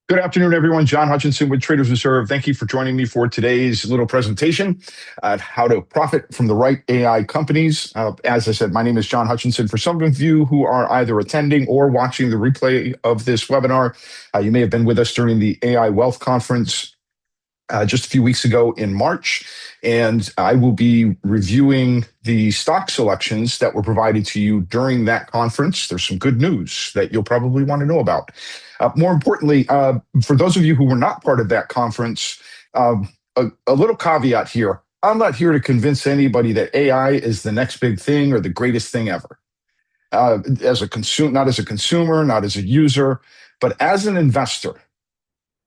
Good afternoon, everyone. John Hutchinson with Traders Reserve. Thank you for joining me for today's little presentation on how to profit from the right AI companies. As I said, my name is John Hutchinson. For some of you who are either attending or watching the replay of this webinar, you may have been with us during the AI Wealth Conference just a few weeks ago in March, and I will be reviewing the stock selections that were provided to you during that conference. There's some good news that you'll probably want to know about. More importantly, for those of you who were not part of that conference, a little caveat here. I'm not here to convince anybody that AI is the next big thing or the greatest thing ever. Not as a consumer, not as a user, but as an investor.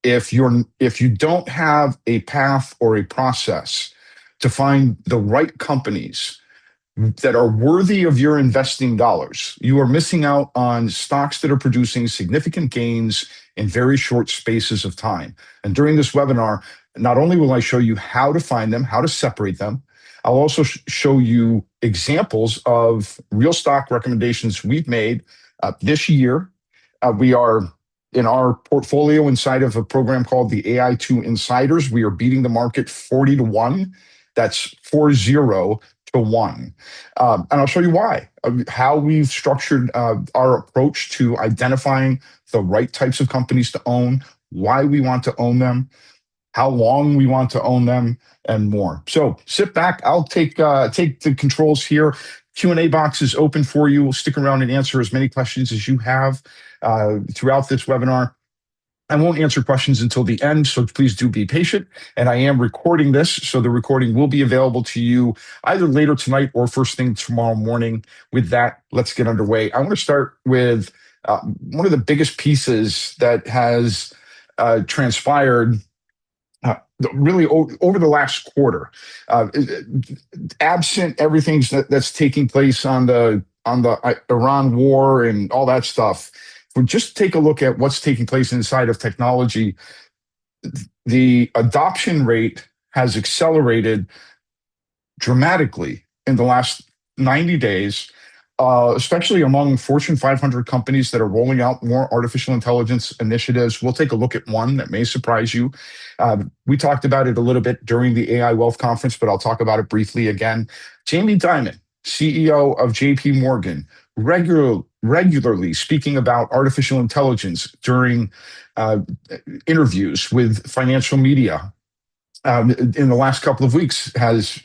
If you don't have a path or a process to find the right companies that are worthy of your investing dollars, you are missing out on stocks that are producing significant gains in very short spaces of time. And during this webinar, not only will I show you how to find them, how to separate them, I'll also show you examples of real stock recommendations we've made this year. We are in our portfolio inside of a program called the AI2 Insiders. We are beating the market 40 to 1. That's 40 to 1. And I'll show you why, how we've structured our approach to identifying the right types of companies to own, why we want to own them, how long we want to own them, and more. So sit back. I'll take the controls here. Q&A box is open for you. We'll stick around and answer as many questions as you have throughout this webinar. I won't answer questions until the end, so please do be patient. And I am recording this, so the recording will be available to you either later tonight or first thing tomorrow morning. With that, let's get underway. I want to start with one of the biggest pieces that has transpired really over the last quarter, absent everything that's taking place on the Iran war and all that stuff. If we just take a look at what's taking place inside of technology, the adoption rate has accelerated dramatically in the last 90 days, especially among Fortune 500 companies that are rolling out more artificial intelligence initiatives. We'll take a look at one that may surprise you. We talked about it a little bit during the AI Wealth Conference, but I'll talk about it briefly again. Jamie Dimon, CEO of JP Morgan, regularly speaking about artificial intelligence during interviews with financial media. In the last couple of weeks has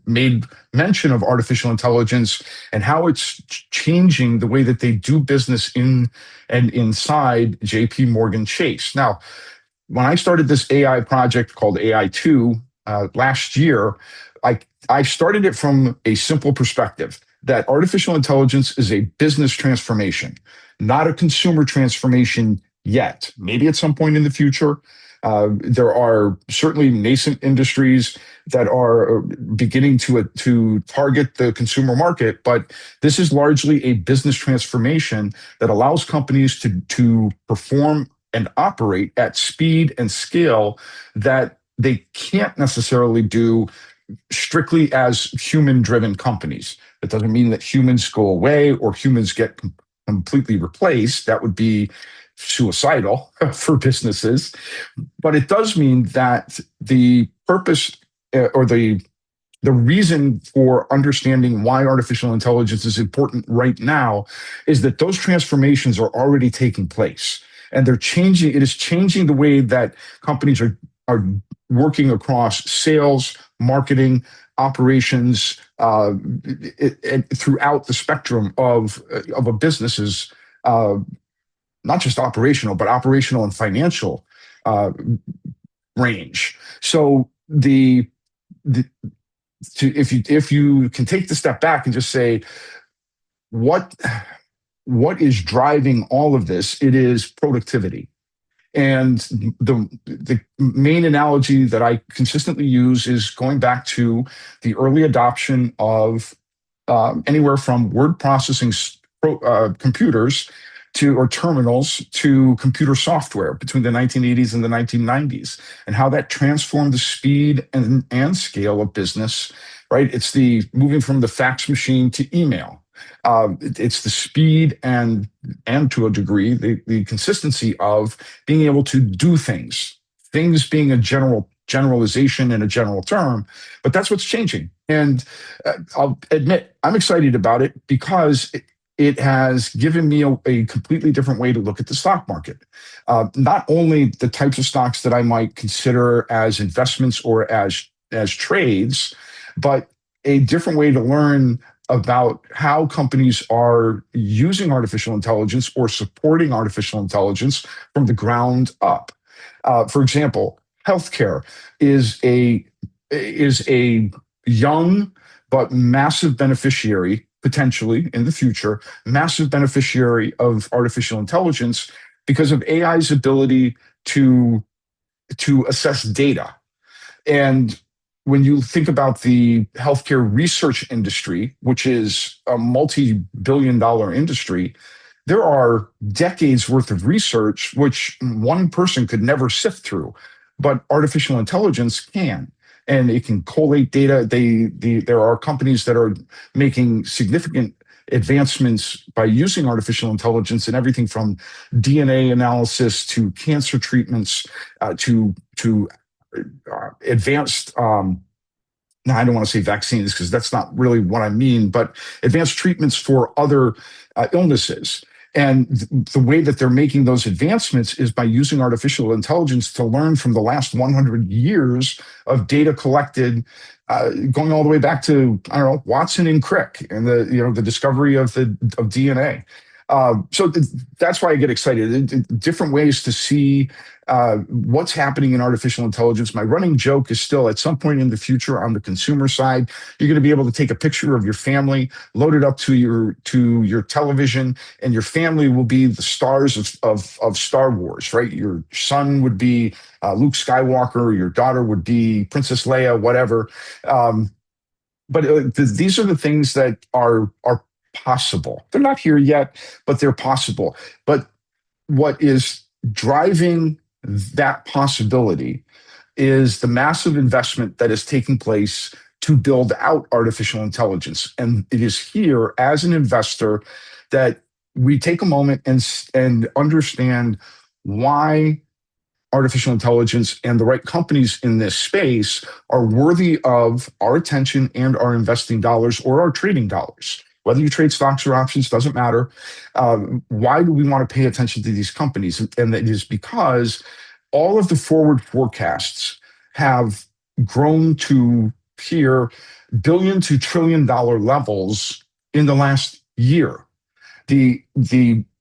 made mention of artificial intelligence and how it's changing the way that they do business in and inside JP Morgan Chase. Now, when I started this AI project called AI2 last year, I started it from a simple perspective that artificial intelligence is a business transformation, not a consumer transformation yet. Maybe at some point in the future. There are certainly nascent industries that are beginning to target the consumer market, but this is largely a business transformation that allows companies to perform and operate at speed and scale that they can't necessarily do strictly as human-driven companies. That doesn't mean that humans go away or humans get completely replaced. That would be suicidal for businesses. But it does mean that the purpose or the reason for understanding why artificial intelligence is important right now is that those transformations are already taking place. And they're changing. It is changing the way that companies are working across sales, marketing, operations, throughout the spectrum of a business's not just operational, but operational and financial range. So if you can take the step back and just say, what is driving all of this? It is productivity. And the main analogy that I consistently use is going back to the early adoption of anywhere from word processing computers or terminals to computer software between the 1980s and the 1990s, and how that transformed the speed and scale of business, right? It's the moving from the fax machine to email. It's the speed and to a degree the consistency of being able to do things. Things being a generalization and a general term, but that's what's changing. And I'll admit I'm excited about it because it has given me a completely different way to look at the stock market. Not only the types of stocks that I might consider as investments or as trades, but a different way to learn about how companies are using artificial intelligence or supporting artificial intelligence from the ground up. For example, healthcare is a young but massive beneficiary, potentially in the future, massive beneficiary of artificial intelligence because of AI's ability to assess data. And when you think about the healthcare research industry, which is a multi-billion-dollar industry, there are decades worth of research which one person could never sift through, but artificial intelligence can. And it can collate data. There are companies that are making significant advancements by using artificial intelligence in everything from DNA analysis to cancer treatments to advanced now I don't want to say vaccines because that's not really what I mean, but advanced treatments for other illnesses. And the way that they're making those advancements is by using artificial intelligence to learn from the last 100 years of data collected, going all the way back to, I don't know, Watson and Crick and the discovery of DNA. So that's why I get excited. Different ways to see what's happening in artificial intelligence. My running joke is still at some point in the future on the consumer side, you're going to be able to take a picture of your family, load it up to your television, and your family will be the stars of Star Wars, right? Your son would be Luke Skywalker, your daughter would be Princess Leia, whatever. But these are the things that are possible. They're not here yet, but they're possible. But what is driving that possibility is the massive investment that is taking place to build out artificial intelligence. And it is here as an investor that we take a moment and understand why artificial intelligence and the right companies in this space are worthy of our attention and our investing dollars or our trading dollars. Whether you trade stocks or options, doesn't matter. Why do we want to pay attention to these companies? And it is because all of the forward forecasts have grown to here billion to trillion dollar levels in the last year. The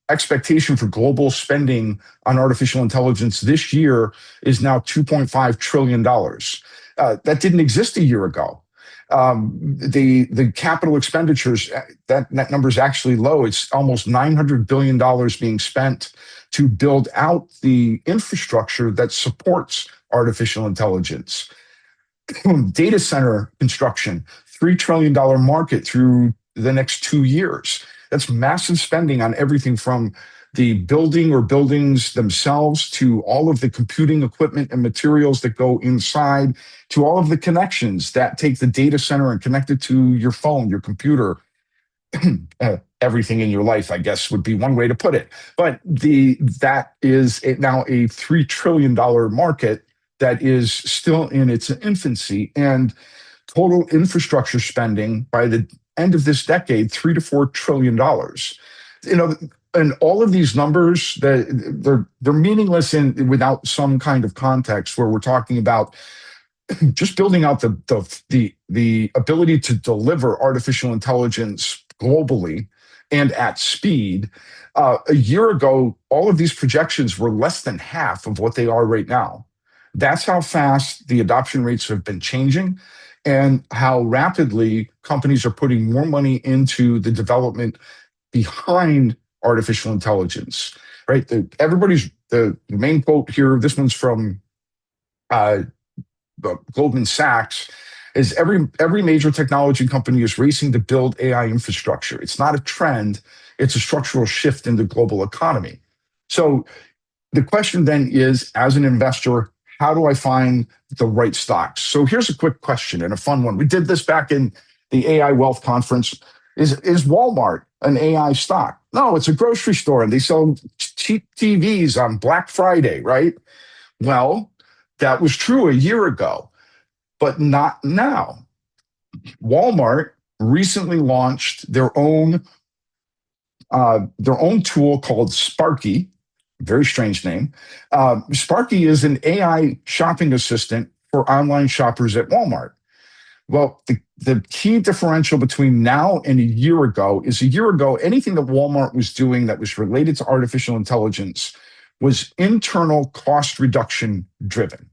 expectation for global spending on artificial intelligence this year is now $2.5 trillion. That didn't exist a year ago. The capital expenditures, that number is actually low. It's almost $900 billion being spent to build out the infrastructure that supports artificial intelligence. Data center construction, $3 trillion market through the next 2 years. That's massive spending on everything from the building or buildings themselves to all of the computing equipment and materials that go inside to all of the connections that take the data center and connect it to your phone, your computer, everything in your life, I guess would be one way to put it. But that is now a $3 trillion market that is still in its infancy, and total infrastructure spending by the end of this decade, $3 to $4 trillion. And all of these numbers, they're meaningless without some kind of context, where we're talking about just building out the ability to deliver artificial intelligence globally and at speed. A year ago, all of these projections were less than half of what they are right now. That's how fast the adoption rates have been changing, and how rapidly companies are putting more money into the development behind artificial intelligence, right? The main quote here, this one's from Goldman Sachs, is every major technology company is racing to build AI infrastructure. It's not a trend, it's a structural shift in the global economy. So the question then is, as an investor, how do I find the right stocks? So here's a quick question and a fun one. We did this back in the AI Wealth Conference. Is Walmart an AI stock? No, it's a grocery store and they sell cheap TVs on Black Friday, right? Well, that was true a year ago, but not now. Walmart recently launched their own tool called Sparky. Very strange name. Sparky is an AI shopping assistant for online shoppers at Walmart. Well, the key differential between now and a year ago is a year ago, anything that Walmart was doing that was related to artificial intelligence was internal cost reduction driven.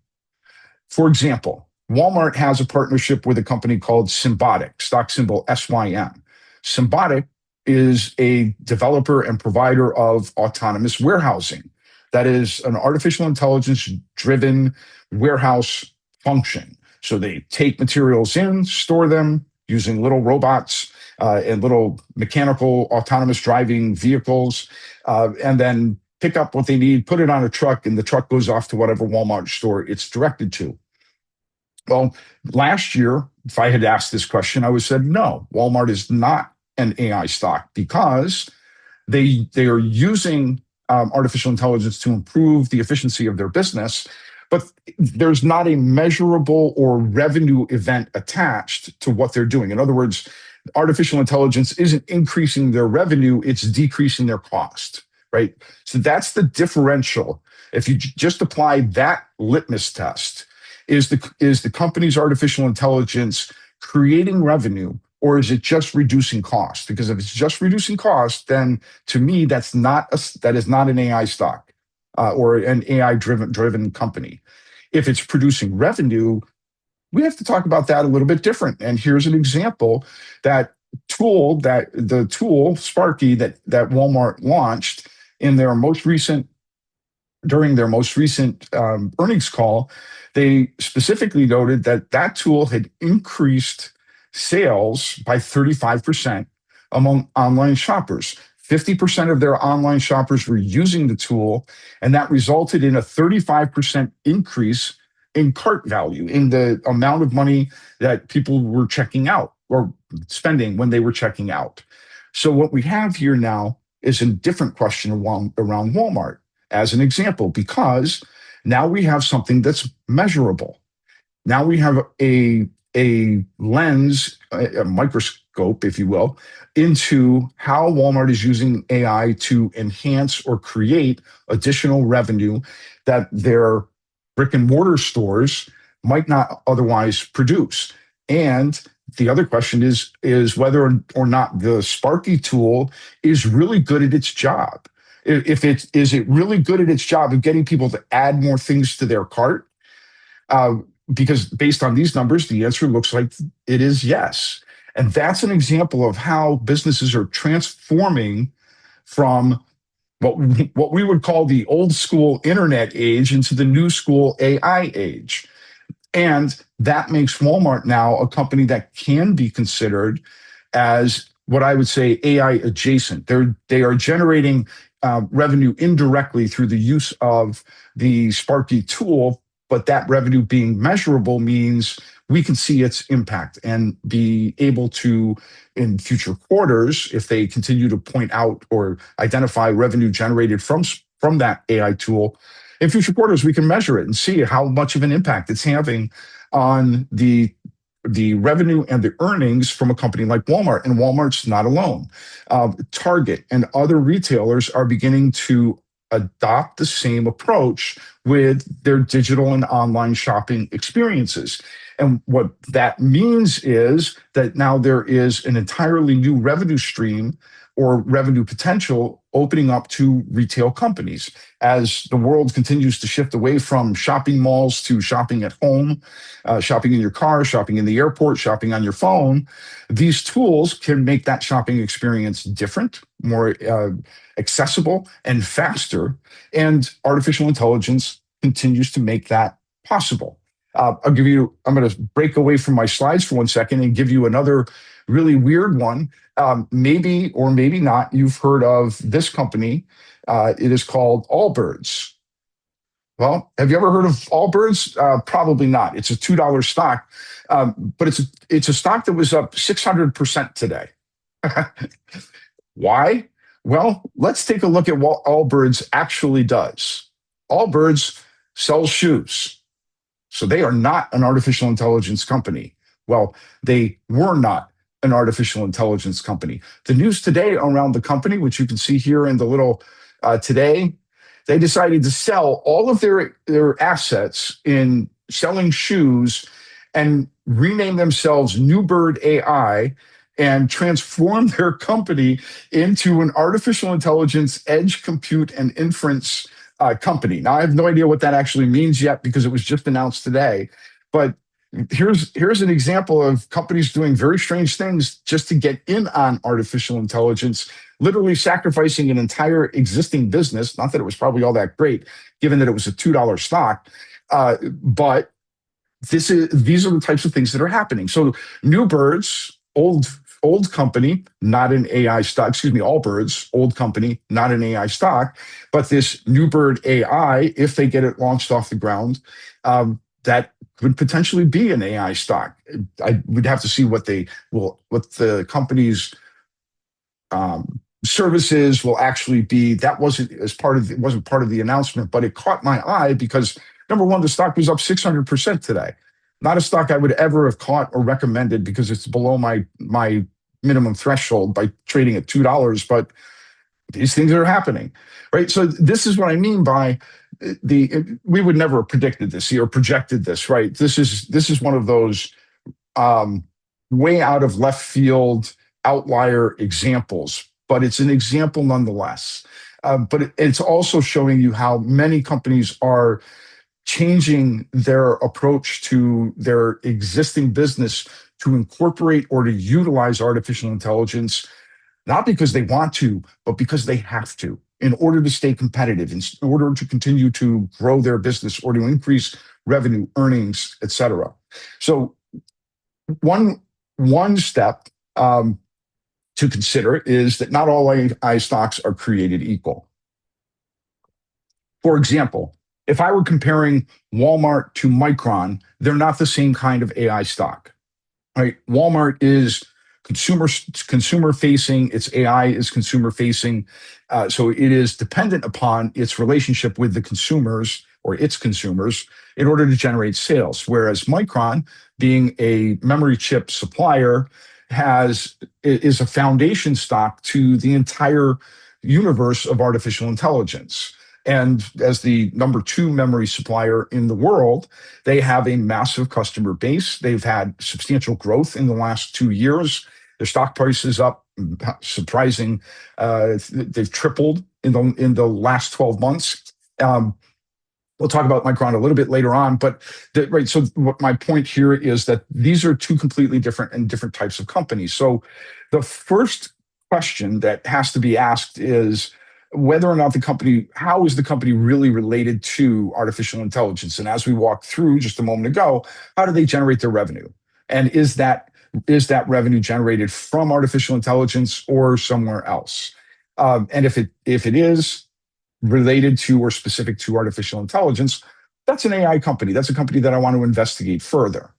For example, Walmart has a partnership with a company called Symbotic, stock symbol SYM. Symbotic is a developer and provider of autonomous warehousing. That is an artificial intelligence driven warehouse function. So they take materials in, store them using little robots and little mechanical autonomous driving vehicles, and then pick up what they need, put it on a truck, and the truck goes off to whatever Walmart store it's directed to. Well, last year, if I had asked this question, I would have said, no, Walmart is not an AI stock because they are using artificial intelligence to improve the efficiency of their business, but there's not a measurable or revenue event attached to what they're doing. In other words, artificial intelligence isn't increasing their revenue, it's decreasing their cost, right? So that's the differential. If you just apply that litmus test, is the company's artificial intelligence creating revenue, or is it just reducing cost? Because if it's just reducing cost, then to me that is not an AI stock or an AI driven company. If it's producing revenue, we have to talk about that a little bit different. And here's an example: the tool Sparky that Walmart launched during their most recent earnings call. They specifically noted that tool had increased sales by 35% among online shoppers. 50% of their online shoppers were using the tool, and that resulted in a 35% increase in cart value, in the amount of money that people were checking out or spending when they were checking out. So what we have here now is a different question around Walmart as an example, because now we have something that's measurable. Now we have a lens, a microscope, if you will, into how Walmart is using AI to enhance or create additional revenue that their brick and mortar stores might not otherwise produce. And the other question is whether or not the Sparky tool is really good at its job. Is it really good at its job of getting people to add more things to their cart? Because based on these numbers, the answer looks like it is yes. And that's an example of how businesses are transforming from what we would call the old school internet age into the new school AI age. And that makes Walmart now a company that can be considered as what I would say AI adjacent. They are generating revenue indirectly through the use of the Sparky tool, but that revenue being measurable means we can see its impact and be able to, in future quarters, if they continue to point out or identify revenue generated from that AI tool, in future quarters, we can measure it and see how much of an impact it's having on the revenue and the earnings from a company like Walmart. And Walmart's not alone. Target and other retailers are beginning to adopt the same approach with their digital and online shopping experiences. And what that means is that now there is an entirely new revenue stream or revenue potential opening up to retail companies as the world continues to shift away from shopping malls to shopping at home, shopping in your car, shopping in the airport, shopping on your phone. These tools can make that shopping experience different, more accessible, and faster. And artificial intelligence continues to make that possible. I'm going to break away from my slides for 1 second and give you another really weird one. Maybe or maybe not, you've heard of this company. It is called Allbirds. Well, have you ever heard of Allbirds? Probably not. It's a $2 stock, but it's a stock that was up 600% today. Why? Well, let's take a look at what Allbirds actually does. Allbirds sells shoes. So they are not an artificial intelligence company. Well, they were not an artificial intelligence company. The news today around the company, which you can see here in the little today, they decided to sell all of their assets in selling shoes and rename themselves Newbird AI and transform their company into an artificial intelligence, edge compute, and inference company. Now, I have no idea what that actually means yet because it was just announced today. But here's an example of companies doing very strange things just to get in on artificial intelligence, literally sacrificing an entire existing business. Not that it was probably all that great, given that it was a $2 stock, but these are the types of things that are happening. So Newbird's old company, not an AI stock, excuse me, Allbirds, old company, not an AI stock, but this Newbird AI, if they get it launched off the ground, that could potentially be an AI stock. I would have to see what the company's services will actually be. That wasn't part of the announcement, but it caught my eye because number one, the stock was up 600% today. Not a stock I would ever have caught or recommended because it's below my minimum threshold by trading at $2. But these things are happening, right? So this is what I mean by we would never have predicted this or projected this, right? This is one of those way out of left field outlier examples, but it's an example nonetheless. But it's also showing you how many companies are changing their approach to their existing business to incorporate or to utilize artificial intelligence, not because they want to, but because they have to, in order to stay competitive, in order to continue to grow their business or to increase revenue, earnings, et cetera. So one step to consider is that not all AI stocks are created equal. For example, if I were comparing Walmart to Micron, they're not the same kind of AI stock, right? Walmart is consumer facing, its AI is consumer facing. So it is dependent upon its relationship with the consumers or its consumers in order to generate sales. Whereas Micron, being a memory chip supplier, is a foundation stock to the entire universe of artificial intelligence. And as the number 2 memory supplier in the world, they have a massive customer base. They've had substantial growth in the last 2 years. Their stock price is up, surprising. They've tripled in the last 12 months. We'll talk about Micron a little bit later on, but right. So what my point here is that these are two completely different types of companies. So the first question that has to be asked is whether or not how is the company really related to artificial intelligence? And as we walked through just a moment ago, how do they generate their revenue? And is that revenue generated from artificial intelligence or somewhere else? And if it is related to or specific to artificial intelligence, that's an AI company. That's a company that I want to investigate further.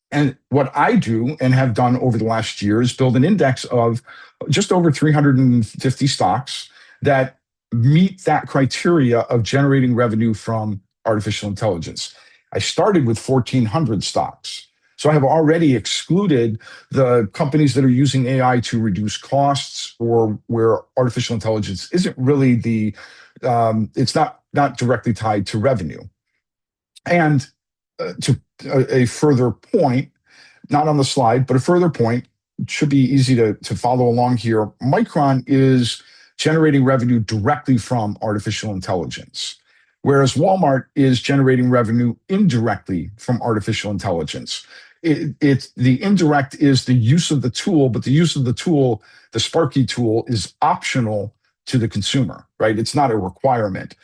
And what I do and have done over the last year is build an index of just over 350 stocks that meet that criteria of generating revenue from artificial intelligence. I started with 1,400 stocks. So I have already excluded the companies that are using AI to reduce costs or where artificial intelligence isn't really it's not directly tied to revenue. And to a further point, not on the slide, but a further point, it should be easy to follow along here. Micron is generating revenue directly from artificial intelligence, whereas Walmart is generating revenue indirectly from artificial intelligence. The indirect is the use of the tool, but the use of the tool, the Sparky tool, is optional to the consumer, right? It's not a requirement.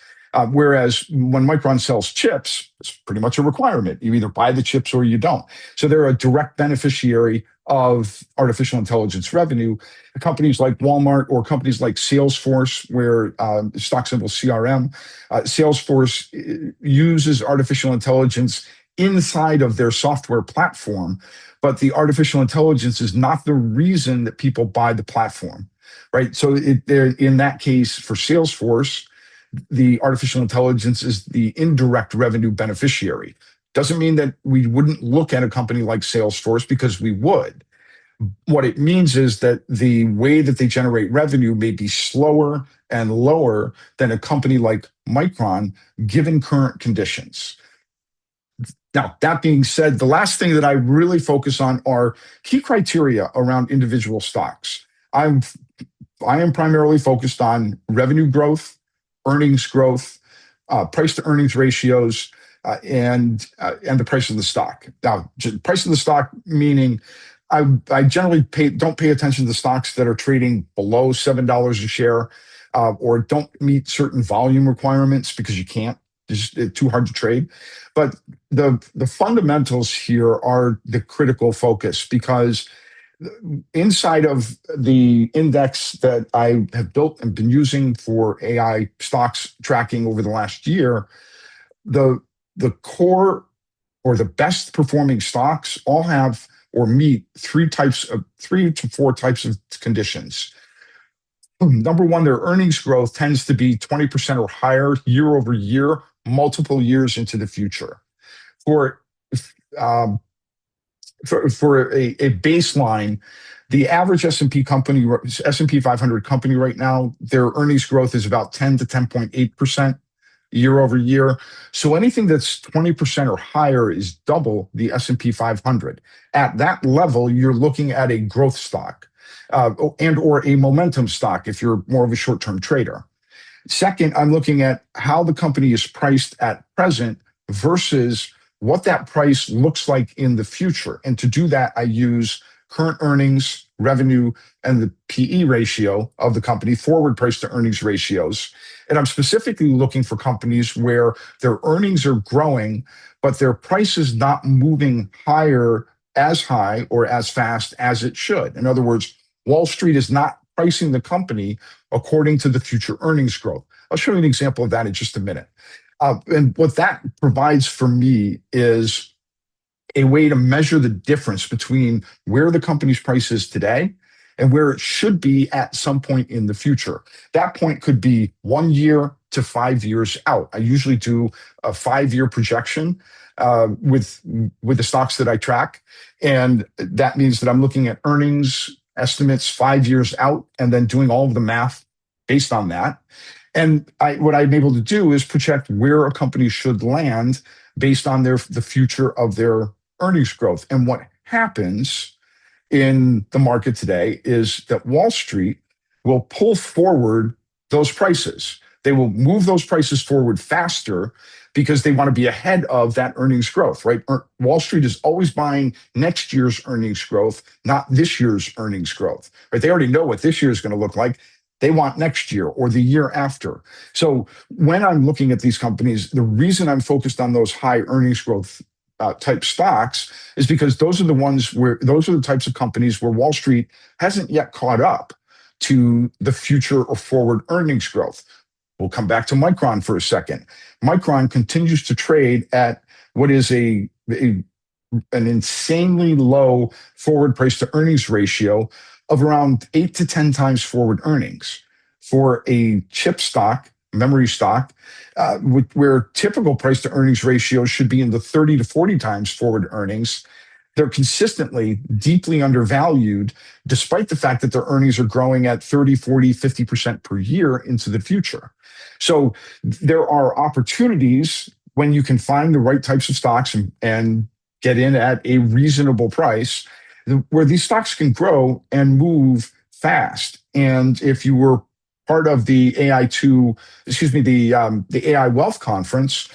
Whereas when Micron sells chips, it's pretty much a requirement. You either buy the chips or you don't. So they're a direct beneficiary of artificial intelligence revenue. Companies like Walmart or companies like Salesforce, where stock symbol CRM, Salesforce uses artificial intelligence inside of their software platform, but the artificial intelligence is not the reason that people buy the platform, right? So in that case, for Salesforce, the artificial intelligence is the indirect revenue beneficiary. Doesn't mean that we wouldn't look at a company like Salesforce, because we would. What it means is that the way that they generate revenue may be slower and lower than a company like Micron, given current conditions. Now, that being said, the last thing that I really focus on are key criteria around individual stocks. I am primarily focused on revenue growth, earnings growth, price to earnings ratios, and the price of the stock. Now, price of the stock meaning I generally don't pay attention to stocks that are trading below $7 a share, or don't meet certain volume requirements, because you can't. It's too hard to trade. But the fundamentals here are the critical focus, because inside of the index that I have built and been using for AI stocks tracking over the last year, the core or the best performing stocks all have or meet three to four types of conditions. Number one, their earnings growth tends to be 20% or higher year over year, multiple years into the future. For um, a baseline, the average S&P 500 company right now, their earnings growth is about 10 to 10.8% year over year. So anything that's 20% or higher is double the S&P 500. At that level, you're looking at a growth stock, and or a momentum stock if you're more of a short-term trader. Second, I'm looking at how the company is priced at present versus what that price looks like in the future. And to do that, I use current earnings, revenue, and the PE ratio of the company, forward price to earnings ratios. And I'm specifically looking for companies where their earnings are growing, but their price is not moving higher as high or as fast as it should. In other words, Wall Street is not pricing the company according to the future earnings growth. I'll show you an example of that in just a minute. And what that provides for me is a way to measure the difference between where the company's price is today and where it should be at some point in the future. That point could be 1 year to 5 years out. I usually do a 5-year projection with the stocks that I track. And that means that I'm looking at earnings estimates 5 years out and then doing all of the math based on that. And what I'm able to do is project where a company should land based on the future of their earnings growth. And what happens in the market today is that Wall Street will pull forward those prices. They will move those prices forward faster because they want to be ahead of that earnings growth, right? Wall Street is always buying next year's earnings growth, not this year's earnings growth, right? They already know what this year is going to look like. They want next year or the year after. So when I'm looking at these companies, the reason I'm focused on those high earnings growth type stocks is because those are the types of companies where Wall Street hasn't yet caught up to the future or forward earnings growth. We'll come back to Micron for a second. Micron continues to trade at what is an insanely low forward price to earnings ratio of around 8 to 10 times forward earnings. For a chip stock, memory stock, where typical price to earnings ratios should be in the 30 to 40 times forward earnings, they're consistently deeply undervalued, despite the fact that their earnings are growing at 30, 40, 50% per year into the future. So there are opportunities when you can find the right types of stocks and get in at a reasonable price, where these stocks can grow and move fast. And if you were part of the the AI Wealth Conference,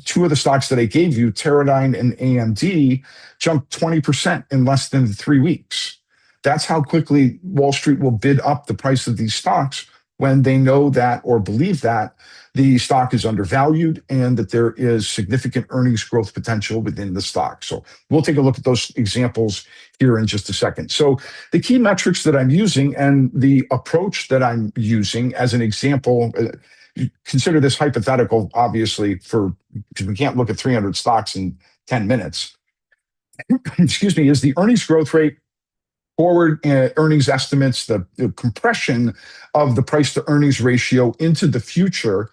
two of the stocks that I gave you, Teradyne and AMD, jumped 20% in less than 3 weeks. That's how quickly Wall Street will bid up the price of these stocks when they know that or believe that the stock is undervalued and that there is significant earnings growth potential within the stock. So we'll take a look at those examples here in just a second. So the key metrics that I'm using and the approach that I'm using as an example, consider this hypothetical, obviously, because we can't look at 300 stocks and 10 minutes, excuse me, is the earnings growth rate, forward earnings estimates, the compression of the price to earnings ratio into the future,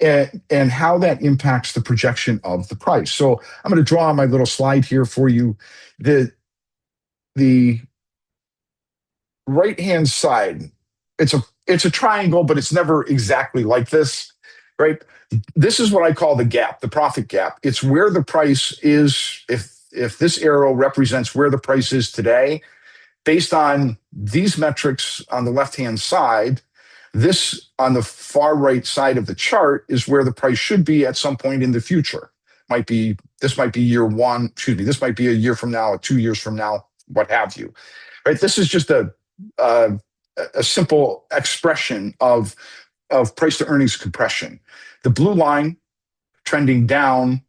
and how that impacts the projection of the price. So I'm going to draw on my little slide here for you. The right-hand side, it's a triangle, but it's never exactly like this, right? This is what I call the gap, the profit gap. It's where the price is, if this arrow represents where the price is today, based on these metrics on the left-hand side, this on the far right side of the chart is where the price should be at some point in the future. This might be year one, excuse me, this might be a year from now, 2 years from now, what have you. Right? This is just a simple expression of price to earnings compression. The blue line trending down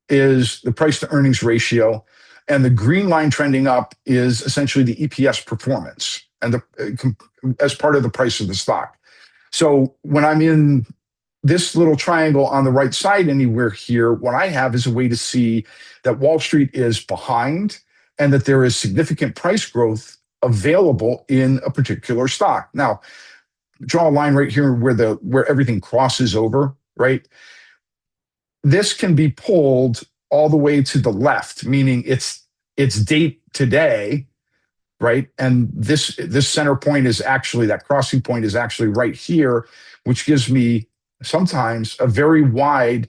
is the price to earnings ratio, and the green line trending up is essentially the EPS performance and as part of the price of the stock. So when I'm in this little triangle on the right side anywhere here, what I have is a way to see that Wall Street is behind and that there is significant price growth available in a particular stock. Now, draw a line right here where everything crosses over, right? This can be pulled all the way to the left, meaning it's date today, right? And this center point is actually, that crossing point is actually right here, which gives me sometimes a very wide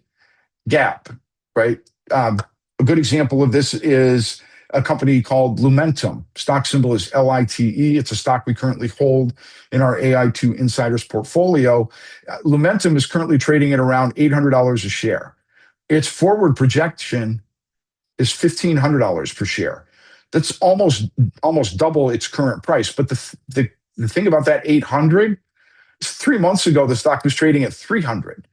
gap, right? A good example of this is a company called Lumentum. Stock symbol is LITE. It's a stock we currently hold in our AI2 Insiders portfolio. Lumentum is currently trading at around $800 a share. Its forward projection is $1,500 per share. That's almost double its current price. But the thing about that 800, 3 months ago, the stock was trading at 300.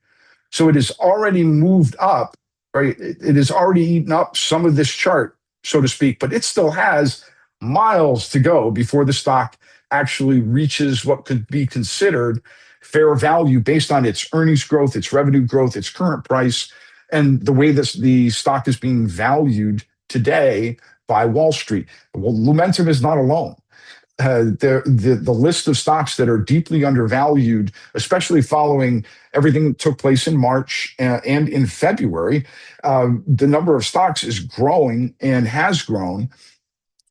So it has already moved up, right? It has already eaten up some of this chart, so to speak, but it still has miles to go before the stock actually reaches what could be considered fair value based on its earnings growth, its revenue growth, its current price, and the way the stock is being valued today by Wall Street. Well, Lumentum is not alone. The list of stocks that are deeply undervalued, especially following everything that took place in March and in February, the number of stocks is growing and has grown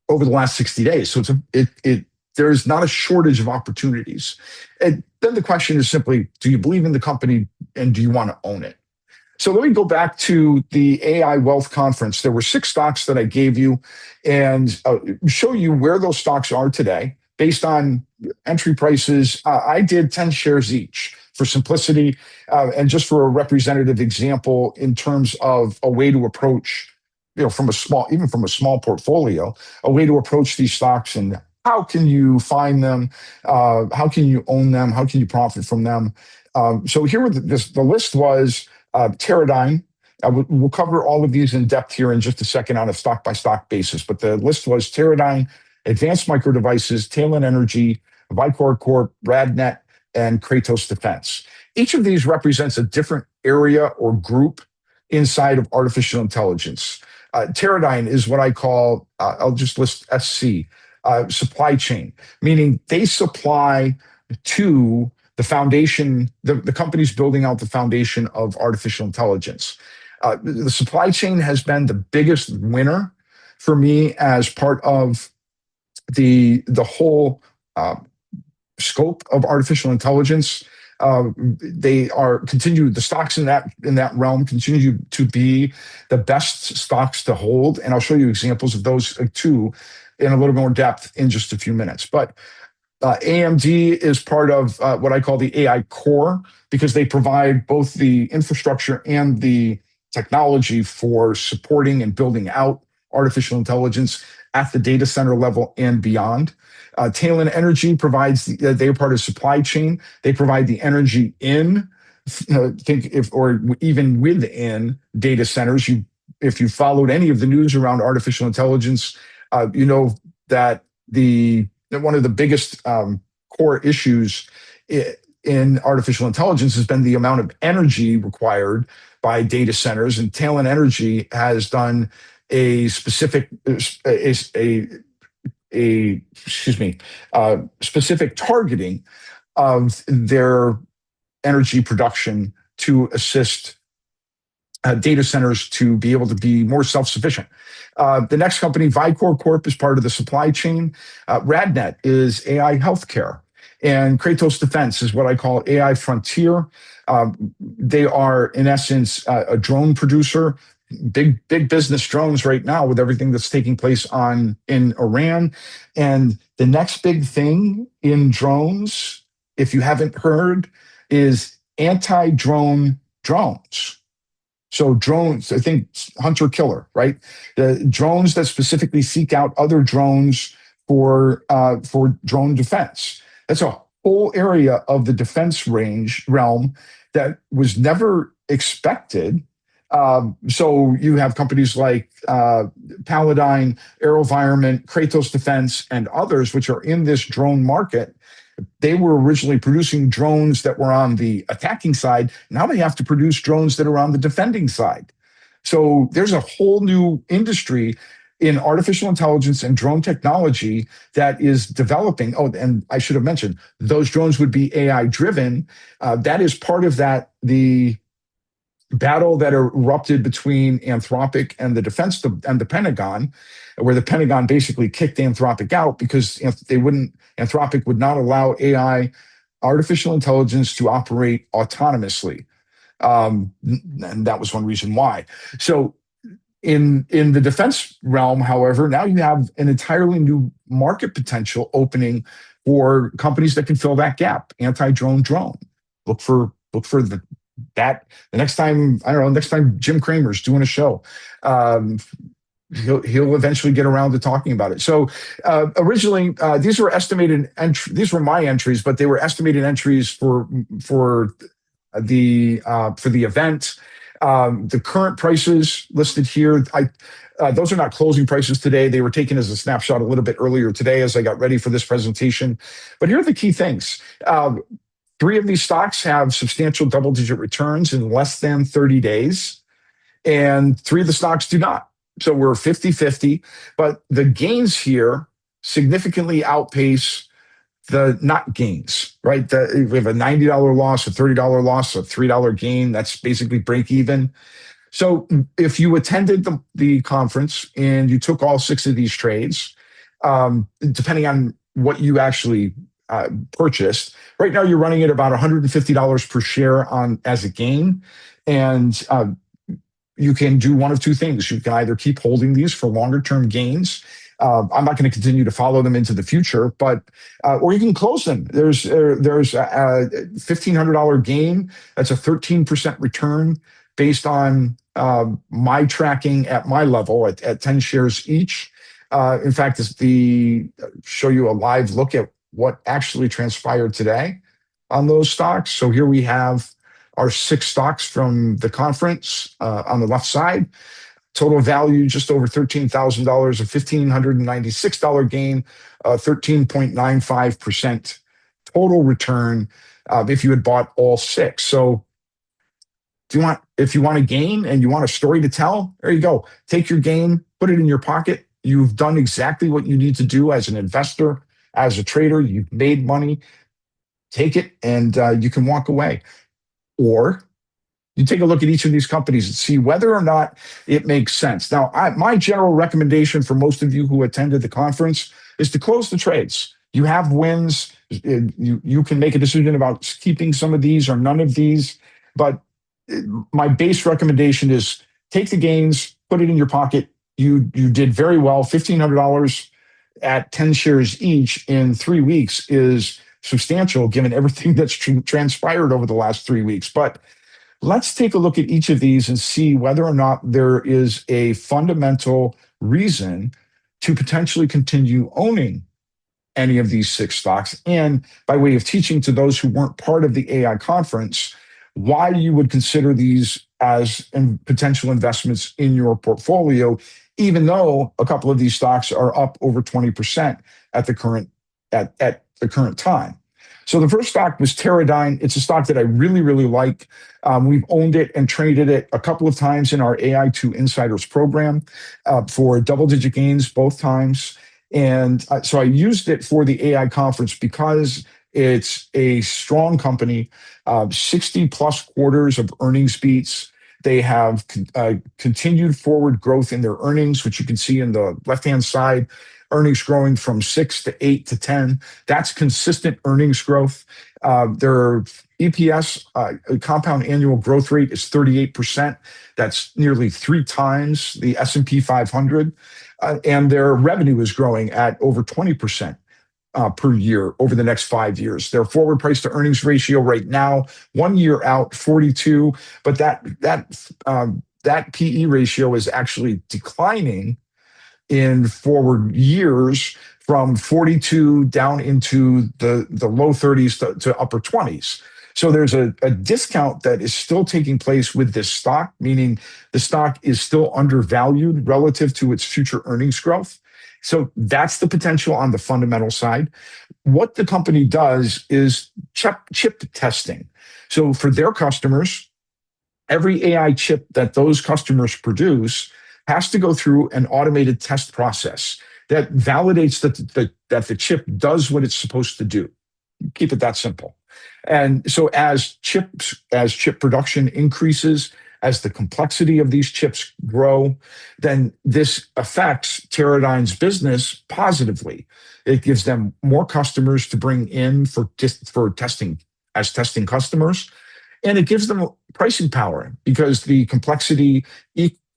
over the last 60 days. So there is not a shortage of opportunities. And then the question is simply, do you believe in the company and do you want to own it? So let me go back to the AI Wealth Conference. There were 6 stocks that I gave you and show you where those stocks are today based on entry prices. I did 10 shares each for simplicity and just for a representative example in terms of a way to approach, from a small portfolio, a way to approach these stocks and how can you find them? How can you own them? How can you profit from them? So here the list was Teradyne. We'll cover all of these in depth here in just a second on a stock-by-stock basis, but the list was Teradyne, Advanced Micro Devices, Talon Energy, Vicor Corp, Radnet, and Kratos Defense. Each of these represents a different area or group inside of artificial intelligence. Teradyne is what I call, I'll just list SC, supply chain, meaning they supply to the foundation, the company's building out the foundation of artificial intelligence. The supply chain has been the biggest winner for me as part of the whole scope of artificial intelligence. The stocks in that realm continue to be the best stocks to hold, and I'll show you examples of those too in a little more depth in just a few minutes. But AMD is part of what I call the AI core because they provide both the infrastructure and the technology for supporting and building out artificial intelligence at the data center level and beyond. Talon Energy provides, they're part of supply chain. They provide the energy in, or even within data centers. If you followed any of the news around artificial intelligence, you know that one of the biggest core issues in artificial intelligence has been the amount of energy required by data centers, and Talon Energy has done a specific specific targeting of their energy production to assist data centers to be able to be more self-sufficient. The next company, Vicor Corp, is part of the supply chain. RadNet is AI healthcare. And Kratos Defense is what I call AI frontier. They are, in essence, a drone producer. Big business drones right now with everything that's taking place in Iran. And the next big thing in drones, if you haven't heard, is anti-drone drones. So drones, I think hunter killer, right? The drones that specifically seek out other drones for drone defense. That's a whole area of the defense realm that was never expected. So you have companies like Paladine, AeroVironment, Kratos Defense, and others, which are in this drone market. They were originally producing drones that were on the attacking side. Now they have to produce drones that are on the defending side. So there's a whole new industry in artificial intelligence and drone technology that is developing. Oh, and I should have mentioned, those drones would be AI driven. That is part of the battle that erupted between Anthropic and the Pentagon, where the Pentagon basically kicked Anthropic out because Anthropic would not allow AI, artificial intelligence, to operate autonomously. And that was one reason why. So in the defense realm, however, now you have an entirely new market potential opening for companies that can fill that gap. Anti-drone drone. Look for that the next time, I don't know, next time Jim Cramer's doing a show, he'll eventually get around to talking about it. So originally, these were estimated these were my entries, but they were estimated entries for the event. The current prices listed here, those are not closing prices today. They were taken as a snapshot a little bit earlier today as I got ready for this presentation. But here are the key things. 3 of these stocks have substantial double-digit returns in less than 30 days, and 3 of the stocks do not. So we're 50-50, but the gains here significantly outpace the not gains, right? We have a $90 loss, a $30 loss, a $3 gain. That's basically break even. So if you attended the conference and you took all 6 of these trades, depending on what you actually purchased. Right now, you're running at about $150 per share as a gain, and you can do one of 2 things. You can either keep holding these for longer term gains. I'm not going to continue to follow them into the future, but or you can close them. There's a $1,500 gain. That's a 13% return based on my tracking at my level at 10 shares each. In fact, show you a live look at what actually transpired today on those stocks. So here we have our 6 stocks from the conference on the left side. Total value just over $13,000, a $1,596 gain, 13.95% total return if you had bought all 6. So if you want a gain and you want a story to tell, there you go. Take your gain, put it in your pocket. You've done exactly what you need to do as an investor. As a trader, you've made money, take it, and you can walk away. Or you take a look at each of these companies and see whether or not it makes sense. Now, my general recommendation for most of you who attended the conference is to close the trades. You have wins. You can make a decision about keeping some of these or none of these. But my base recommendation is take the gains, put it in your pocket. You did very well. $1,500 at 10 shares each in 3 weeks is substantial given everything that's transpired over the last 3 weeks. But let's take a look at each of these and see whether or not there is a fundamental reason to potentially continue owning any of these 6 stocks. And by way of teaching to those who weren't part of the AI conference, why you would consider these as potential investments in your portfolio, even though a couple of these stocks are up over 20% at the current time. So the first stock was Teradyne. It's a stock that I really, really like. We've owned it and traded it a couple of times in our AI2 Insiders program for double-digit gains both times. And so I used it for the AI conference because it's a strong company, 60 plus quarters of earnings beats. They have continued forward growth in their earnings, which you can see in the left-hand side, earnings growing from 6 to 8 to 10. That's consistent earnings growth. Their EPS compound annual growth rate is 38%. That's nearly 3 times the S&P 500. And their revenue is growing at over 20% per year over the next 5 years. Their forward price to earnings ratio right now, 1 year out, 42, but that PE ratio is actually declining in forward years from 42 down into the low 30s to upper 20s. So there's a discount that is still taking place with this stock, meaning the stock is still undervalued relative to its future earnings growth. So that's the potential on the fundamental side. What the company does is chip testing. So for their customers, every AI chip that those customers produce has to go through an automated test process that validates that the chip does what it's supposed to do. Keep it that simple. And so as chip production increases, as the complexity of these chips grow, then this affects Teradyne's business positively. It gives them more customers to bring in for testing as testing customers, and it gives them pricing power because the complexity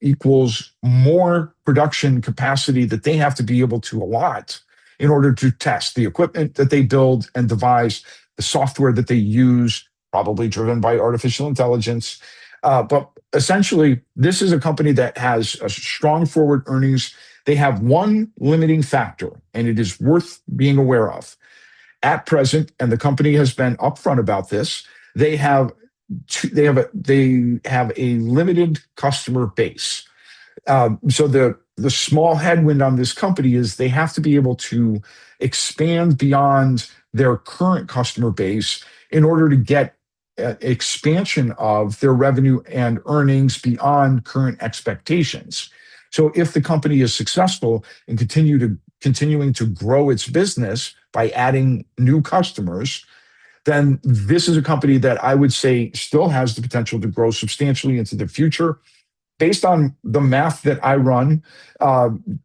equals more production capacity that they have to be able to allot in order to test the equipment that they build and devise, the software that they use, probably driven by artificial intelligence. But essentially, this is a company that has a strong forward earnings. They have one limiting factor, and it is worth being aware of. At present, and the company has been upfront about this, they have a limited customer base. So the small headwind on this company is they have to be able to expand beyond their current customer base in order to get expansion of their revenue and earnings beyond current expectations. So if the company is successful in continuing to grow its business by adding new customers, then this is a company that I would say still has the potential to grow substantially into the future. Based on the math that I run,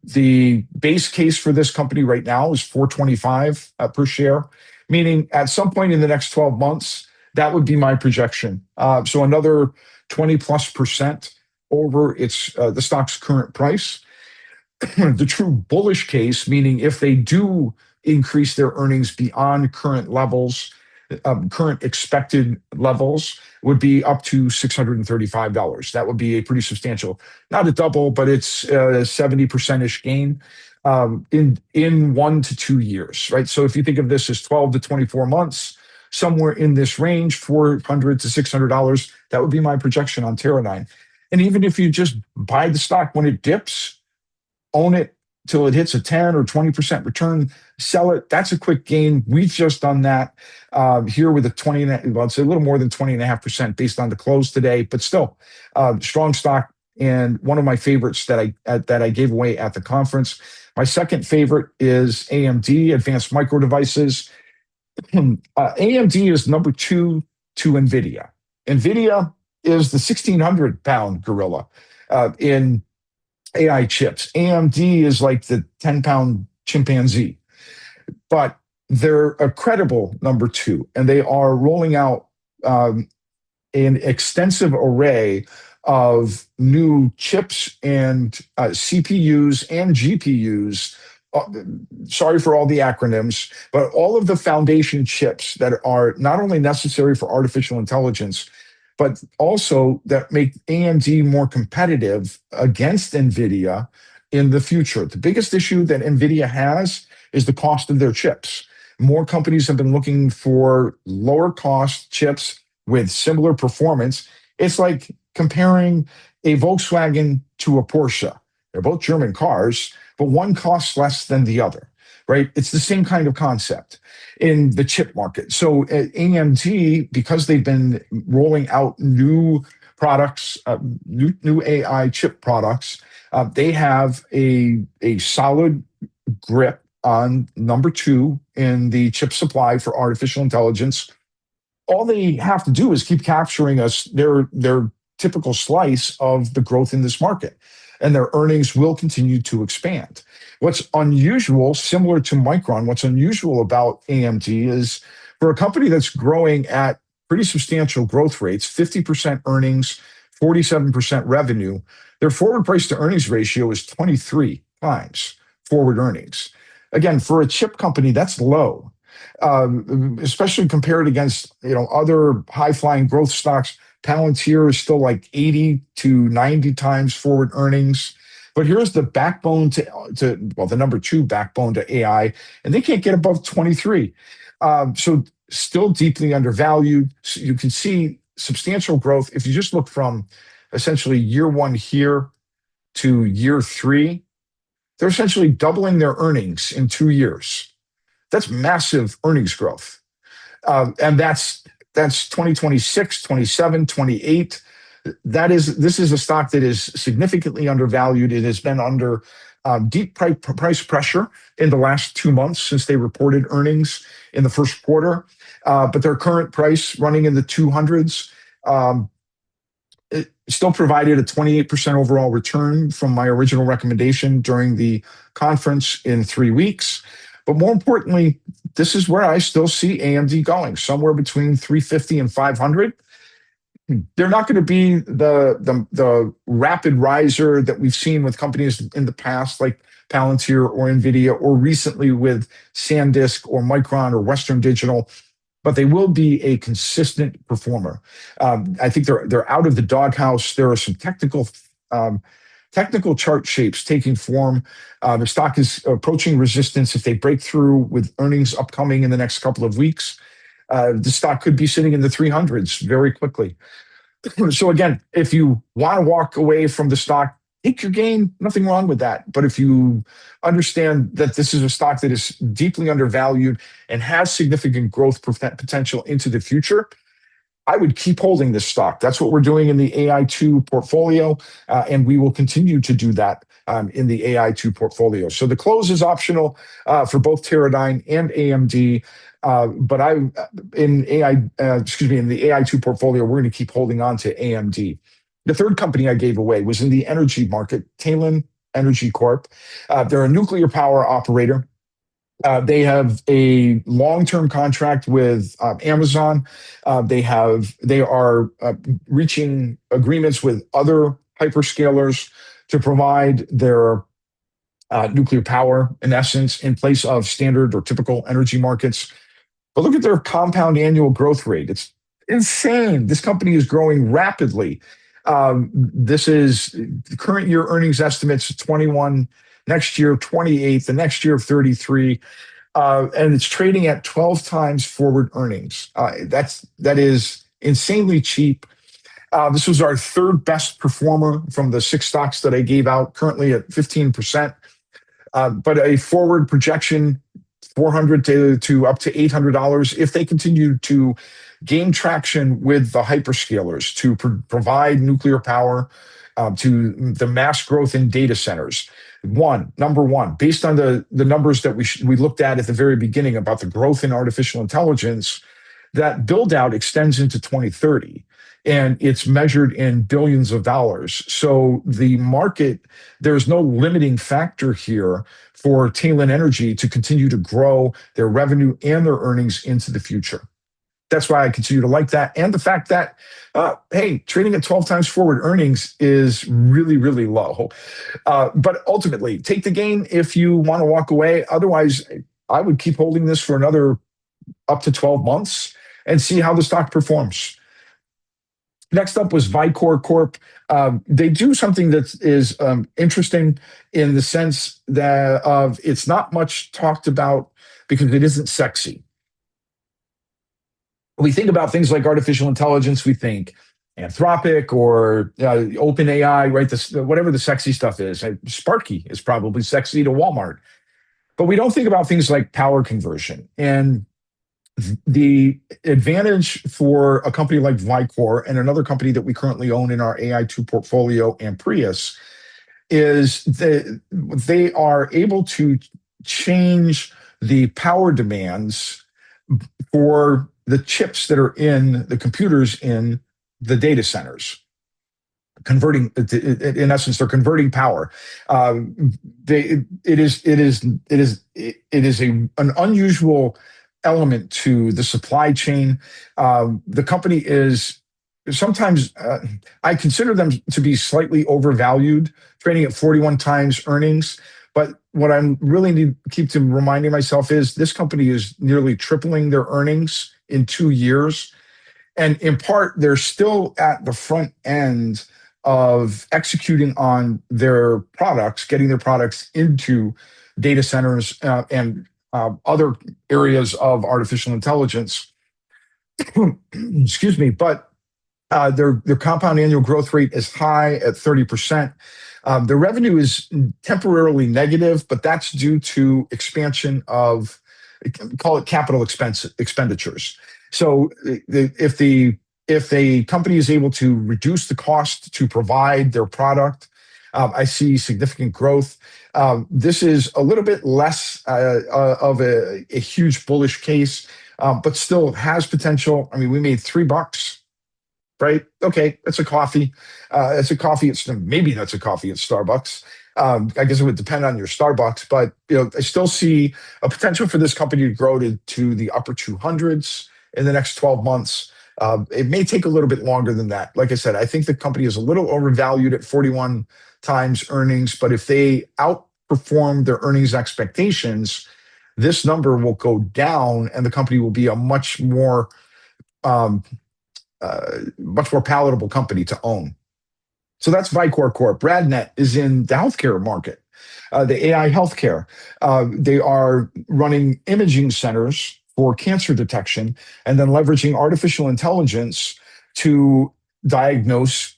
the base case for this company right now is $4.25 per share, meaning at some point in the next 12 months, that would be my projection. So another 20+% over the stock's current price. The true bullish case, meaning if they do increase their earnings beyond current levels, current expected levels, would be up to $635. That would be a pretty substantial, not a double, but it's a 70%-ish gain in 1 to 2 years, right? So if you think of this as 12 to 24 months, somewhere in this range, $400 to $600, that would be my projection on Teradyne. And even if you just buy the stock when it dips, own it till it hits a 10 or 20% return, sell it. That's a quick gain. We've just done that here with it's a little more than 20.5% based on the close today, but still strong stock and one of my favorites that I gave away at the conference. My second favorite is AMD, Advanced Micro Devices. AMD is number 2 to NVIDIA. NVIDIA is the 1,600-pound gorilla in AI chips. AMD is like the 10-pound chimpanzee. But they're a credible number 2, and they are rolling out an extensive array of new chips and CPUs and GPUs. Sorry for all the acronyms, but all of the foundation chips that are not only necessary for artificial intelligence, but also that make AMD more competitive against NVIDIA in the future. The biggest issue that NVIDIA has is the cost of their chips. More companies have been looking for lower cost chips with similar performance. It's like comparing a Volkswagen to a Porsche. They're both German cars, but one costs less than the other, right? It's the same kind of concept in the chip market. So at AMD, because they've been rolling out new products, new AI chip products, they have a solid grip on number two in the chip supply for artificial intelligence. All they have to do is keep capturing their typical slice of the growth in this market, and their earnings will continue to expand. What's unusual, similar to Micron, what's unusual about AMD is for a company that's growing at pretty substantial growth rates, 50% earnings, 47% revenue, their forward price to earnings ratio is 23 times forward earnings. Again, for a chip company, that's low, especially compared against other high flying growth stocks. Palantir is still like 80 to 90 times forward earnings. But here's the backbone the number two backbone to AI, and they can't get above 23. So still deeply undervalued. So you can see substantial growth. If you just look from essentially year one here to year three, they're essentially doubling their earnings in 2 years. That's massive earnings growth. And that's 2026, 27, 28. This is a stock that is significantly undervalued. It has been under deep price pressure in the last 2 months since they reported earnings in the first quarter. But their current price running in the 200s, it still provided a 28% overall return from my original recommendation during the conference in 3 weeks. But more importantly, this is where I still see AMD going, somewhere between 350 and 500. They're not going to be the rapid riser that we've seen with companies in the past, like Palantir or NVIDIA, or recently with SanDisk or Micron or Western Digital, but they will be a consistent performer. I think they're out of the doghouse. There are some technical chart shapes taking form. The stock is approaching resistance. If they break through with earnings upcoming in the next couple of weeks, the stock could be sitting in the 300s very quickly. So again, if you want to walk away from the stock, take your gain, nothing wrong with that. But if you understand that this is a stock that is deeply undervalued and has significant growth potential into the future, I would keep holding this stock. That's what we're doing in the AI2 portfolio, and we will continue to do that in the AI2 portfolio. So the close is optional for both Teradyne and AMD, but in the AI2 portfolio, we're going to keep holding on to AMD. The third company I gave away was in the energy market, Talon Energy Corp. They're a nuclear power operator. They have a long-term contract with Amazon. They are reaching agreements with other hyperscalers to provide their nuclear power, in essence, in place of standard or typical energy markets. But look at their compound annual growth rate. It's insane. This company is growing rapidly. This is the current year earnings estimates 21, next year 28, the next year 33, and it's trading at 12 times forward earnings. That is insanely cheap. This was our third best performer from the 6 stocks that I gave out, currently at 15%. But a forward projection, $400 to up to $800 if they continue to gain traction with the hyperscalers to provide nuclear power to the mass growth in data centers. Number one, based on the numbers that we looked at the very beginning about the growth in artificial intelligence, that build out extends into 2030. And it's measured in billions of dollars. So the market, there's no limiting factor here for Talon Energy to continue to grow their revenue and their earnings into the future. That's why I continue to like that. And the fact that, hey, trading at 12 times forward earnings is really, really low. But ultimately, take the gain if you want to walk away. Otherwise, I would keep holding this for another up to 12 months and see how the stock performs. Next up was Vicor Corp. They do something that is interesting in the sense that it's not much talked about because it isn't sexy. When we think about things like artificial intelligence, we think Anthropic or OpenAI, right? Whatever the sexy stuff is. Sparky is probably sexy to Walmart. but we don't think about things like power conversion. And the advantage for a company like Vicor and another company that we currently own in our AI2 portfolio, Amprius, is that they are able to change the power demands for the chips that are in the computers in the data centers. Converting, in essence, they're converting power. It is an unusual element to the supply chain. The company is sometimes, I consider them to be slightly overvalued, trading at 41 times earnings. But what I'm really need to keep reminding myself is this company is nearly tripling their earnings in 2 years. And in part, they're still at the front end of executing on their products, getting their products into data centers and other areas of artificial intelligence. Excuse me, but their compound annual growth rate is high at 30%. Their revenue is temporarily negative, but that's due to expansion of, call it capital expenditures. So if the company is able to reduce the cost to provide their product, I see significant growth. This is a little bit less of a huge bullish case, but still has potential. I mean, we made $3, right? Okay, that's a coffee. It's a coffee. Maybe that's a coffee at Starbucks. I guess it would depend on your Starbucks, but I still see a potential for this company to grow to the upper 200s in the next 12 months. It may take a little bit longer than that. Like I said, I think the company is a little overvalued at 41 times earnings, but if they outperform their earnings expectations, this number will go down and the company will be a much more palatable company to own. So that's Vicor Corp. RadNet is in the healthcare market, the AI healthcare. They are running imaging centers for cancer detection and then leveraging artificial intelligence to diagnose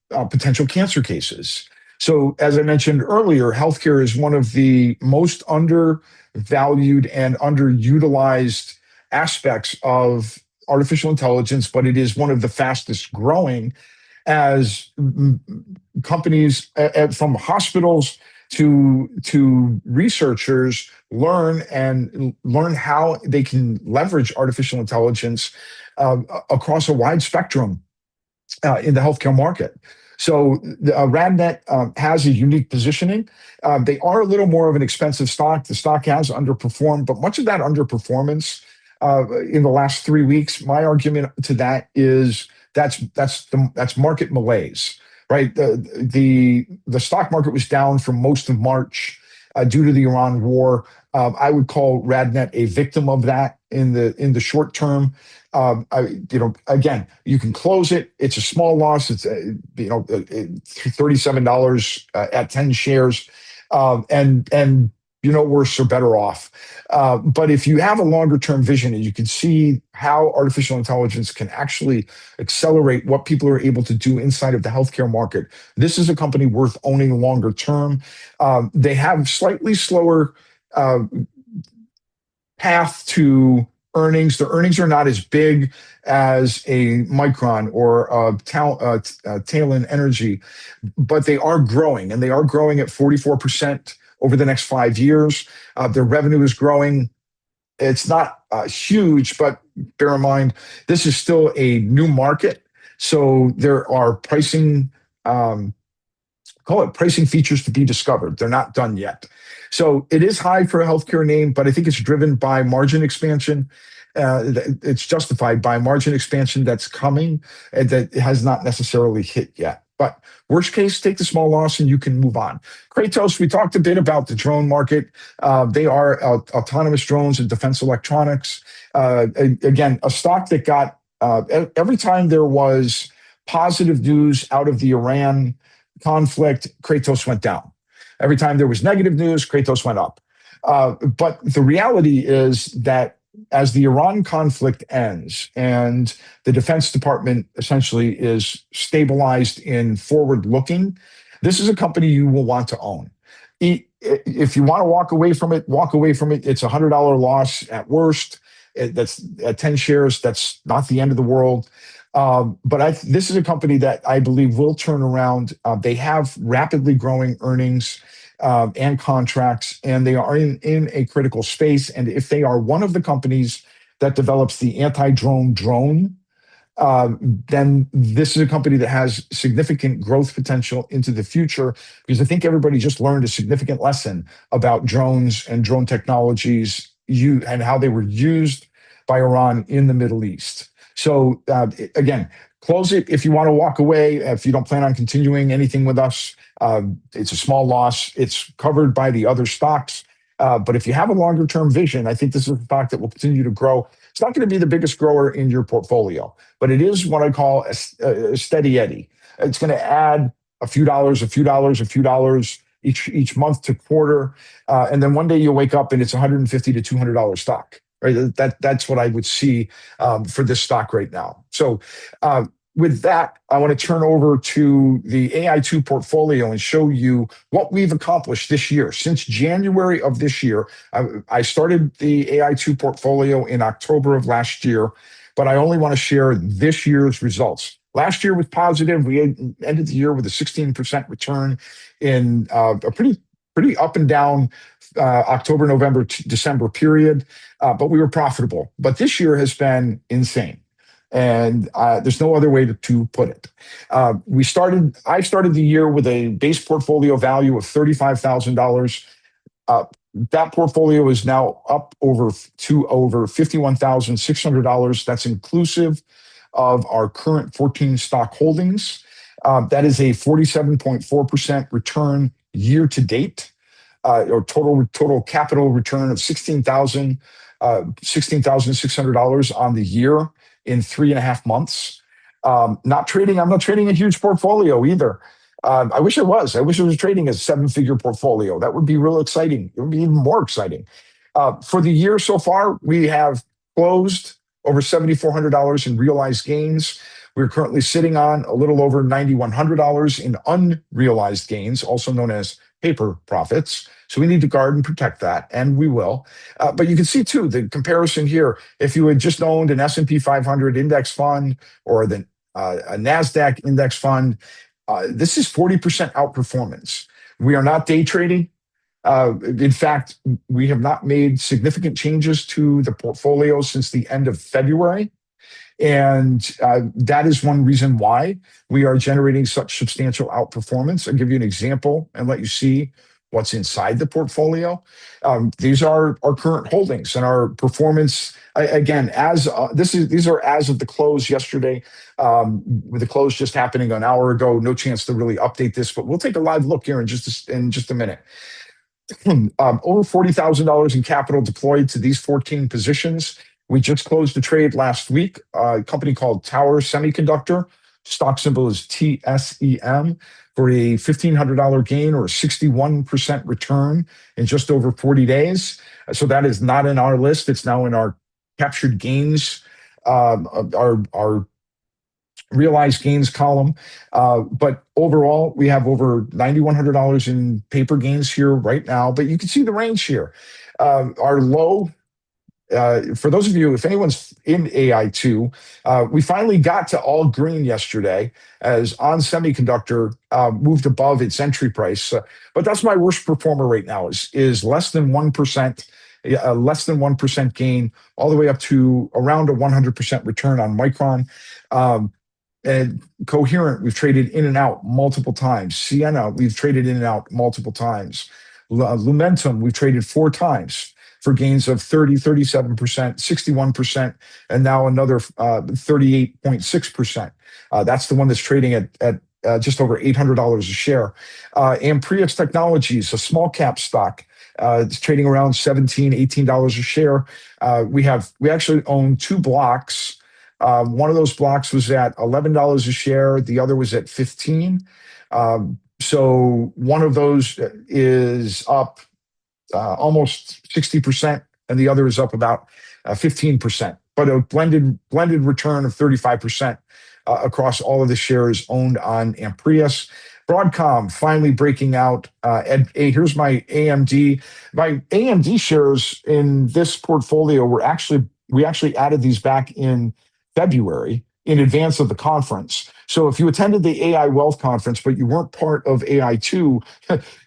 potential cancer cases. So as I mentioned earlier, healthcare is one of the most undervalued and underutilized aspects of artificial intelligence, but it is one of the fastest growing as companies from hospitals to researchers learn how they can leverage artificial intelligence across a wide spectrum in the healthcare market. So RadNet has a unique positioning. They are a little more of an expensive stock. The stock has underperformed, but much of that underperformance in the last 3 weeks, my argument to that is that's market malaise, right? The stock market was down for most of March due to the Iran war. I would call RadNet a victim of that in the short term. Again, you can close it. It's a small loss. It's $37 at 10 shares, and worse or better off. But if you have a longer term vision and you can see how artificial intelligence can actually accelerate what people are able to do inside of the healthcare market, this is a company worth owning longer term. They have slightly slower path to earnings. The earnings are not as big as a Micron or Talon Energy, but they are growing, and they are growing at 44% over the next 5 years. Their revenue is growing. It's not huge, but bear in mind, this is still a new market. So there are pricing features to be discovered. They're not done yet. So it is high for a healthcare name, but I think it's driven by margin expansion. It's justified by margin expansion that's coming and that has not necessarily hit yet. But worst case, take the small loss and you can move on. Kratos, we talked a bit about the drone market. They are autonomous drones and defense electronics. Again, a stock that got, every time there was positive news out of the Iran conflict, Kratos went down. Every time there was negative news, Kratos went up. But the reality is that as the Iran conflict ends and the Defense Department essentially is stabilized in forward looking, this is a company you will want to own. If you want to walk away from it, walk away from it. It's $100 loss at worst. That's at 10 shares. That's not the end of the world. But this is a company that I believe will turn around. They have rapidly growing earnings and contracts, and they are in a critical space. And if they are one of the companies that develops the anti-drone drone, then this is a company that has significant growth potential into the future, because I think everybody just learned a significant lesson about drones and drone technologies and how they were used by Iran in the Middle East. So again, close it if you want to walk away. If you don't plan on continuing anything with us, it's a small loss. It's covered by the other stocks. But if you have a longer term vision, I think this is a stock that will continue to grow. It's not going to be the biggest grower in your portfolio, but it is what I call a steady Eddie. It's going to add a few dollars each month to quarter, and then one day you'll wake up and it's $150 to $200 stock. Right, that's what I would see for this stock right now. So with that, I want to turn over to the AI2 portfolio and show you what we've accomplished this year. Since January of this year, I started the AI2 portfolio in October of last year, but I only want to share this year's results. Last year was positive. We ended the year with a 16% return in a pretty up and down October, November, December period, but we were profitable. But this year has been insane. And there's no other way to put it. I started the year with a base portfolio value of $35,000. That portfolio is now up to over $51,600. That's inclusive of our current 14 stock holdings. That is a 47.4% return year to date, or total capital return of $16,600 on the year in 3.5 months. I'm not trading a huge portfolio either. I wish I was. I wish I was trading a 7-figure portfolio. That would be real exciting. It would be even more exciting. For the year so far, we have closed over $7,400 in realized gains. We're currently sitting on a little over $9,100 in unrealized gains, also known as paper profits. So we need to guard and protect that, and we will. But you can see, too, the comparison here. If you had just owned an S&P 500 index fund or a NASDAQ index fund, this is 40% outperformance. We are not day trading. In fact, we have not made significant changes to the portfolio since the end of February. And that is one reason why we are generating such substantial outperformance. I'll give you an example and let you see what's inside the portfolio. These are our current holdings and our performance. Again, these are as of the close yesterday, with the close just happening an hour ago. No chance to really update this, but we'll take a live look here in just a minute. Over $40,000 in capital deployed to these 14 positions. We just closed a trade last week, a company called Tower Semiconductor. Stock symbol is TSEM, for a $1,500 gain or a 61% return in just over 40 days. So that is not in our list. It's now in our captured gains, our realized gains column. But overall, we have over $9,100 in paper gains here right now. But you can see the range here. Our low, for those of you, if anyone's in AI2, we finally got to all green yesterday as On Semiconductor moved above its entry price. But that's my worst performer right now, is less than 1% gain, all the way up to around a 100% return on Micron. And Coherent, we've traded in and out multiple times. Ciena, we've traded in and out multiple times. Lumentum, we've traded 4 times for gains of 30, 37%, 61%, and now another 38.6%. That's the one that's trading at just over $800 a share. Amprius Technologies, a small cap stock, it's trading around $17, $18 a share. We actually own 2 blocks. One of those blocks was at $11 a share. The other was at $15. So one of those is up almost 60%, and the other is up about 15%. But a blended return of 35% across all of the shares owned on Amprius. Broadcom finally breaking out. And hey, here's my AMD. My AMD shares in this portfolio we actually added these back in February in advance of the conference. So if you attended the AI Wealth Conference, but you weren't part of AI2,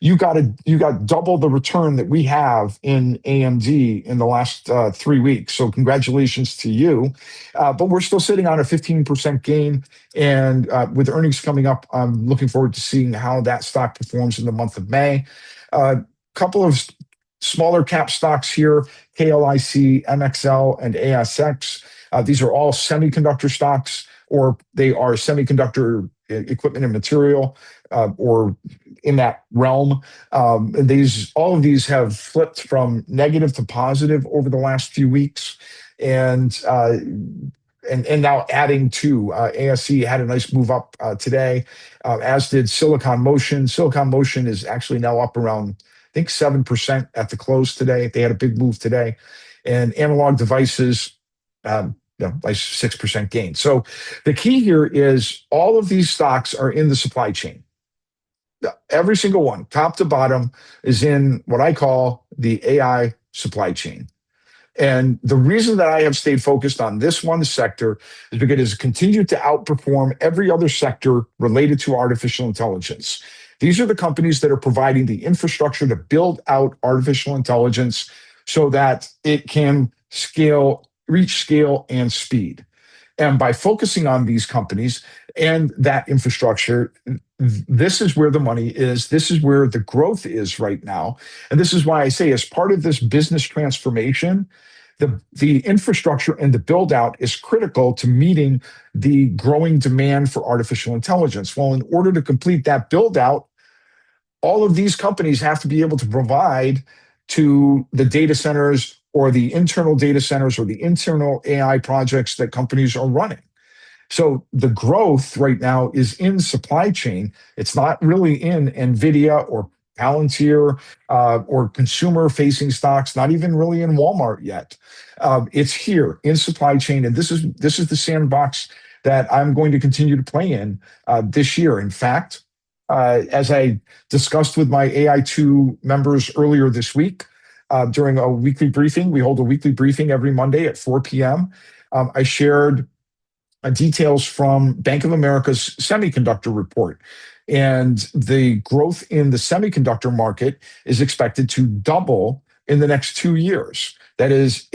you got double the return that we have in AMD in the last 3 weeks. So congratulations to you. But we're still sitting on a 15% gain. And with earnings coming up, I'm looking forward to seeing how that stock performs in the month of May. A couple of smaller cap stocks here, KLIC, MXL, and ASX. These are all semiconductor stocks, or they are semiconductor equipment and material, or in that realm. All of these have flipped from negative to positive over the last few weeks, and now adding to ASC had a nice move up today, as did Silicon Motion. Silicon Motion is actually now up around, I think, 7% at the close today. They had a big move today, and Analog Devices. By 6% gain. So the key here is all of these stocks are in the supply chain. Every single one, top to bottom, is in what I call the AI supply chain. And the reason that I have stayed focused on this one sector is because it has continued to outperform every other sector related to artificial intelligence. These are the companies that are providing the infrastructure to build out artificial intelligence so that it can reach scale and speed. And by focusing on these companies and that infrastructure, this is where the money is. This is where the growth is right now. And this is why I say, as part of this business transformation, the infrastructure and the build out is critical to meeting the growing demand for artificial intelligence. Well, in order to complete that build out, all of these companies have to be able to provide to the data centers or the internal data centers or the internal AI projects that companies are running. So the growth right now is in supply chain. It's not really in NVIDIA or Palantir or consumer-facing stocks, not even really in Walmart yet. It's here in supply chain, and this is the sandbox that I'm going to continue to play in this year. In fact, as I discussed with my AI2 members earlier this week, during a weekly briefing, we hold a weekly briefing every Monday at 4 p.m. I shared details from Bank of America's semiconductor report. And the growth in the semiconductor market is expected to double in the next 2 years. That is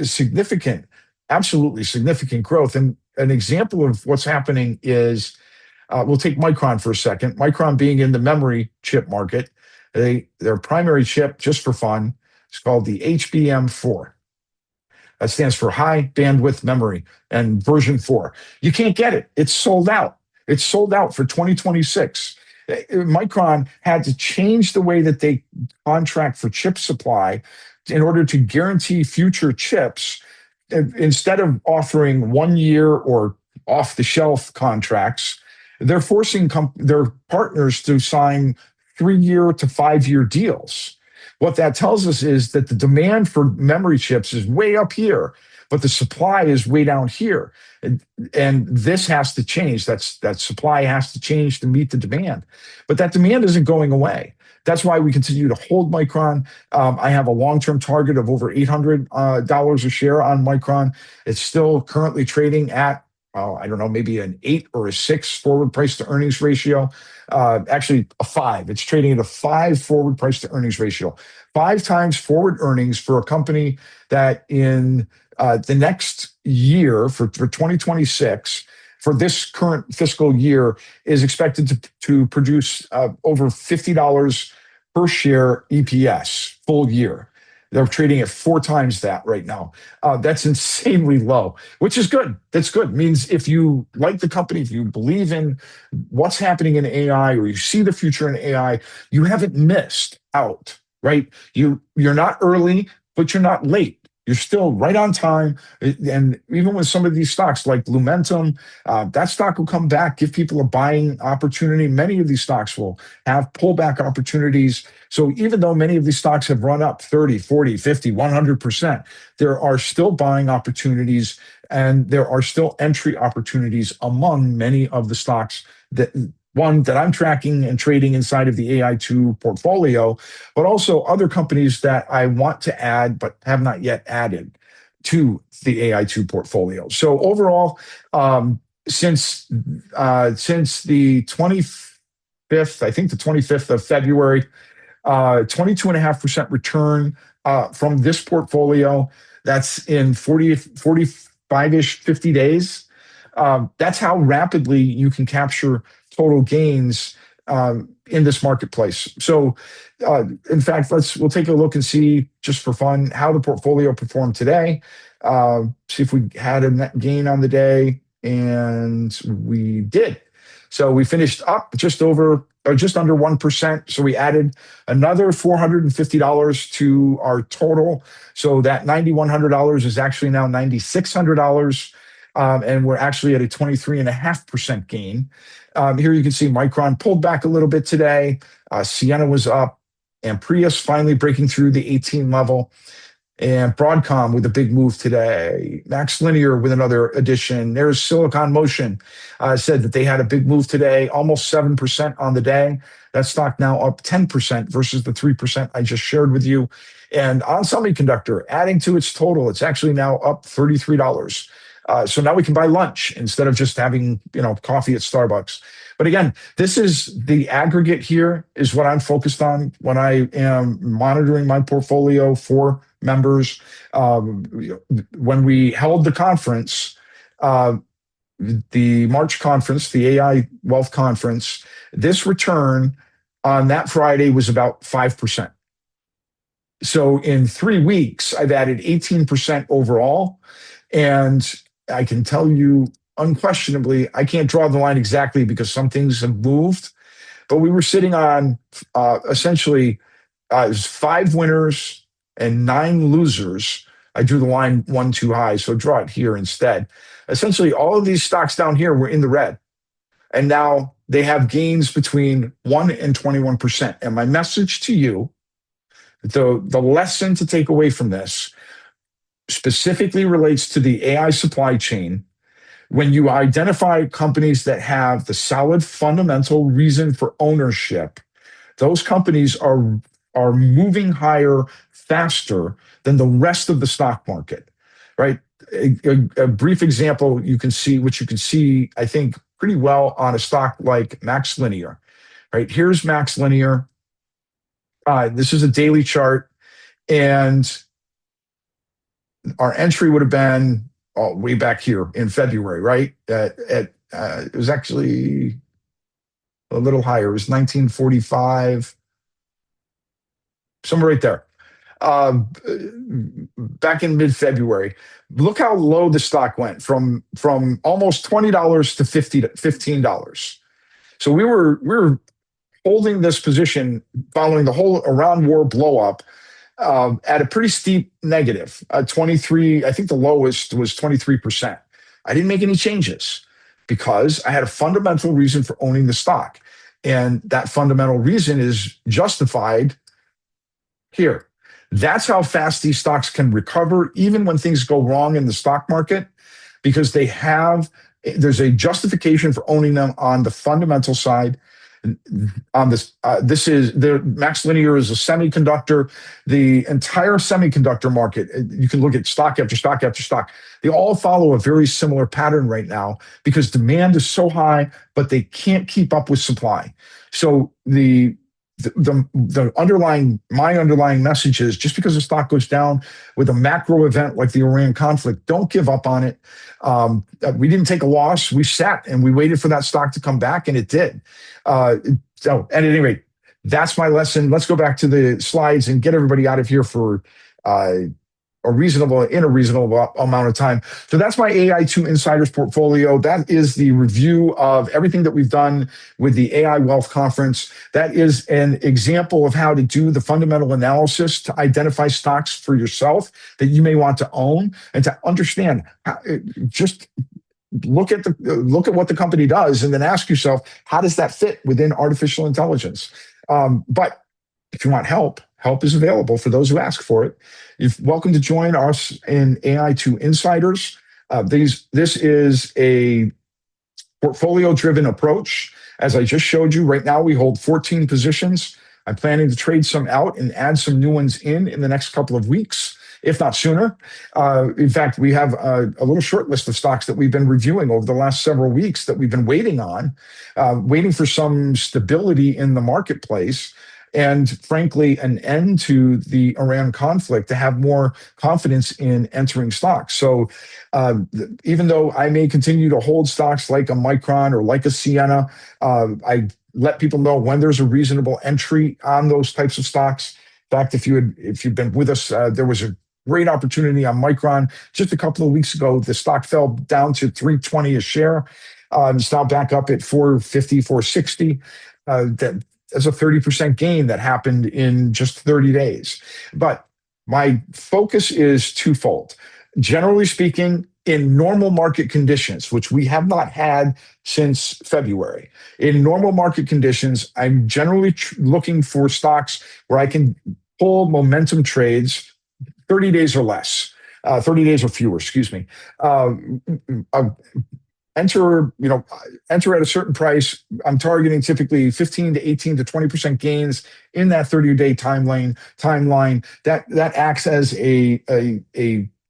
significant, absolutely significant growth. And an example of what's happening is, we'll take Micron for a second. Micron being in the memory chip market, their primary chip, just for fun, is called the HBM4. That stands for high bandwidth memory, and version 4. You can't get it. It's sold out. It's sold out for 2026. Micron had to change the way that they contract for chip supply in order to guarantee future chips. Instead of offering 1 year or off-the-shelf contracts, they're forcing their partners to sign 3-year to 5-year deals. What that tells us is that the demand for memory chips is way up here, but the supply is way down here. And this has to change. That supply has to change to meet the demand. But that demand isn't going away. That's why we continue to hold Micron. I have a long-term target of over $800 a share on Micron. It's still currently trading at, I don't know, maybe an 8 or a 6 forward price to earnings ratio. Actually, a 5. It's trading at a 5 forward price to earnings ratio. 5 times forward earnings for a company that in the next year, for 2026, for this current fiscal year, is expected to produce over $50 per share EPS full year. They're trading at 4 times that right now. That's insanely low, which is good. That's good. It means if you like the company, if you believe in what's happening in AI, or you see the future in AI, you haven't missed out, right? You're not early, but you're not late. You're still right on time. And even with some of these stocks like Lumentum, that stock will come back, give people a buying opportunity. Many of these stocks will have pullback opportunities. So even though many of these stocks have run up 30, 40, 50, 100%, there are still buying opportunities, and there are still entry opportunities among many of the stocks that one that I'm tracking and trading inside of the AI2 portfolio, but also other companies that I want to add but have not yet added to the AI2 portfolio. So overall, since the 25th, I think the 25th of February, 22.5% return from this portfolio. That's in 45-ish, 50 days. That's how rapidly you can capture total gains in this marketplace. So, in fact, we'll take a look and see, just for fun, how the portfolio performed today. See if we had a net gain on the day, and we did. So we finished up just under 1%. So we added another $450 to our total. So that $9,100 is actually now $9,600. And we're actually at a 23.5% gain. Here you can see Micron pulled back a little bit today. Sienna was up, and Prius finally breaking through the 18 level. And Broadcom with a big move today. Max Linear with another addition. There's Silicon Motion. Said that they had a big move today, almost 7% on the day. That stock now up 10% versus the 3% I just shared with you. And on semiconductor, adding to its total, it's actually now up $33. So now we can buy lunch instead of just having, coffee at Starbucks. But again, this is the aggregate here is what I'm focused on when I am monitoring my portfolio for members. When we held the conference, the March conference, the AI Wealth Conference, this return on that Friday was about 5%. So in 3 weeks, I've added 18% overall. And I can tell you unquestionably, I can't draw the line exactly because some things have moved, but we were sitting on essentially 5 winners and 9 losers. I drew the line 1 too high, so draw it here instead. Essentially, all of these stocks down here were in the red, and now they have gains between 1 and 21%. And my message to you, the lesson to take away from this, specifically relates to the AI supply chain. When you identify companies that have the solid fundamental reason for ownership, those companies are moving faster than the rest of the stock market, right? A brief example which you can see, I think, pretty well on a stock like Max Linear, right? Here's Max Linear. This is a daily chart, and our entry would have been way back here in February, right? It was actually a little higher. It was 1945, somewhere right there. Back in mid-February. Look how low the stock went from almost $20 to $15. So we were holding this position following the whole Iran war blow up at a pretty steep negative, 23. I think the lowest was 23%. I didn't make any changes because I had a fundamental reason for owning the stock. And that fundamental reason is justified here. That's how fast these stocks can recover, even when things go wrong in the stock market, because there's a justification for owning them on the fundamental side. On this, Max Linear is a semiconductor. The entire semiconductor market, you can look at stock after stock after stock. They all follow a very similar pattern right now because demand is so high, but they can't keep up with supply. So my underlying message is, just because the stock goes down with a macro event like the Iran conflict, don't give up on it. We didn't take a loss. We sat and we waited for that stock to come back, and it did. So at any rate, that's my lesson. Let's go back to the slides and get everybody out of here for a reasonable amount of time. So that's my AI2 Insiders portfolio. That is the review of everything that we've done with the AI Wealth Conference. That is an example of how to do the fundamental analysis to identify stocks for yourself that you may want to own, and to understand just look at what the company does, and then ask yourself, how does that fit within artificial intelligence? But if you want help is available for those who ask for it. You're welcome to join us in AI2 Insiders. This is a portfolio-driven approach. As I just showed you, right now we hold 14 positions. I'm planning to trade some out and add some new ones in the next couple of weeks, if not sooner. In fact, we have a little short list of stocks that we've been reviewing over the last several weeks that we've been waiting on, waiting for some stability in the marketplace and, frankly, an end to the Iran conflict to have more confidence in entering stocks. So even though I may continue to hold stocks like a Micron or like a Sienna, I let people know when there's a reasonable entry on those types of stocks. In fact, if you've been with us, there was a great opportunity on Micron just a couple of weeks ago. The stock fell down to $3.20 a share. It's now back up at $4.50, $4.60. That's a 30% gain that happened in just 30 days. But my focus is twofold. Generally speaking, in normal market conditions, which we have not had since February, in normal market conditions, I'm generally looking for stocks where I can pull momentum trades 30 days or less, 30 days or fewer, excuse me. Enter at a certain price. I'm targeting typically 15 to 18 to 20% gains in that 30-day timeline. That acts as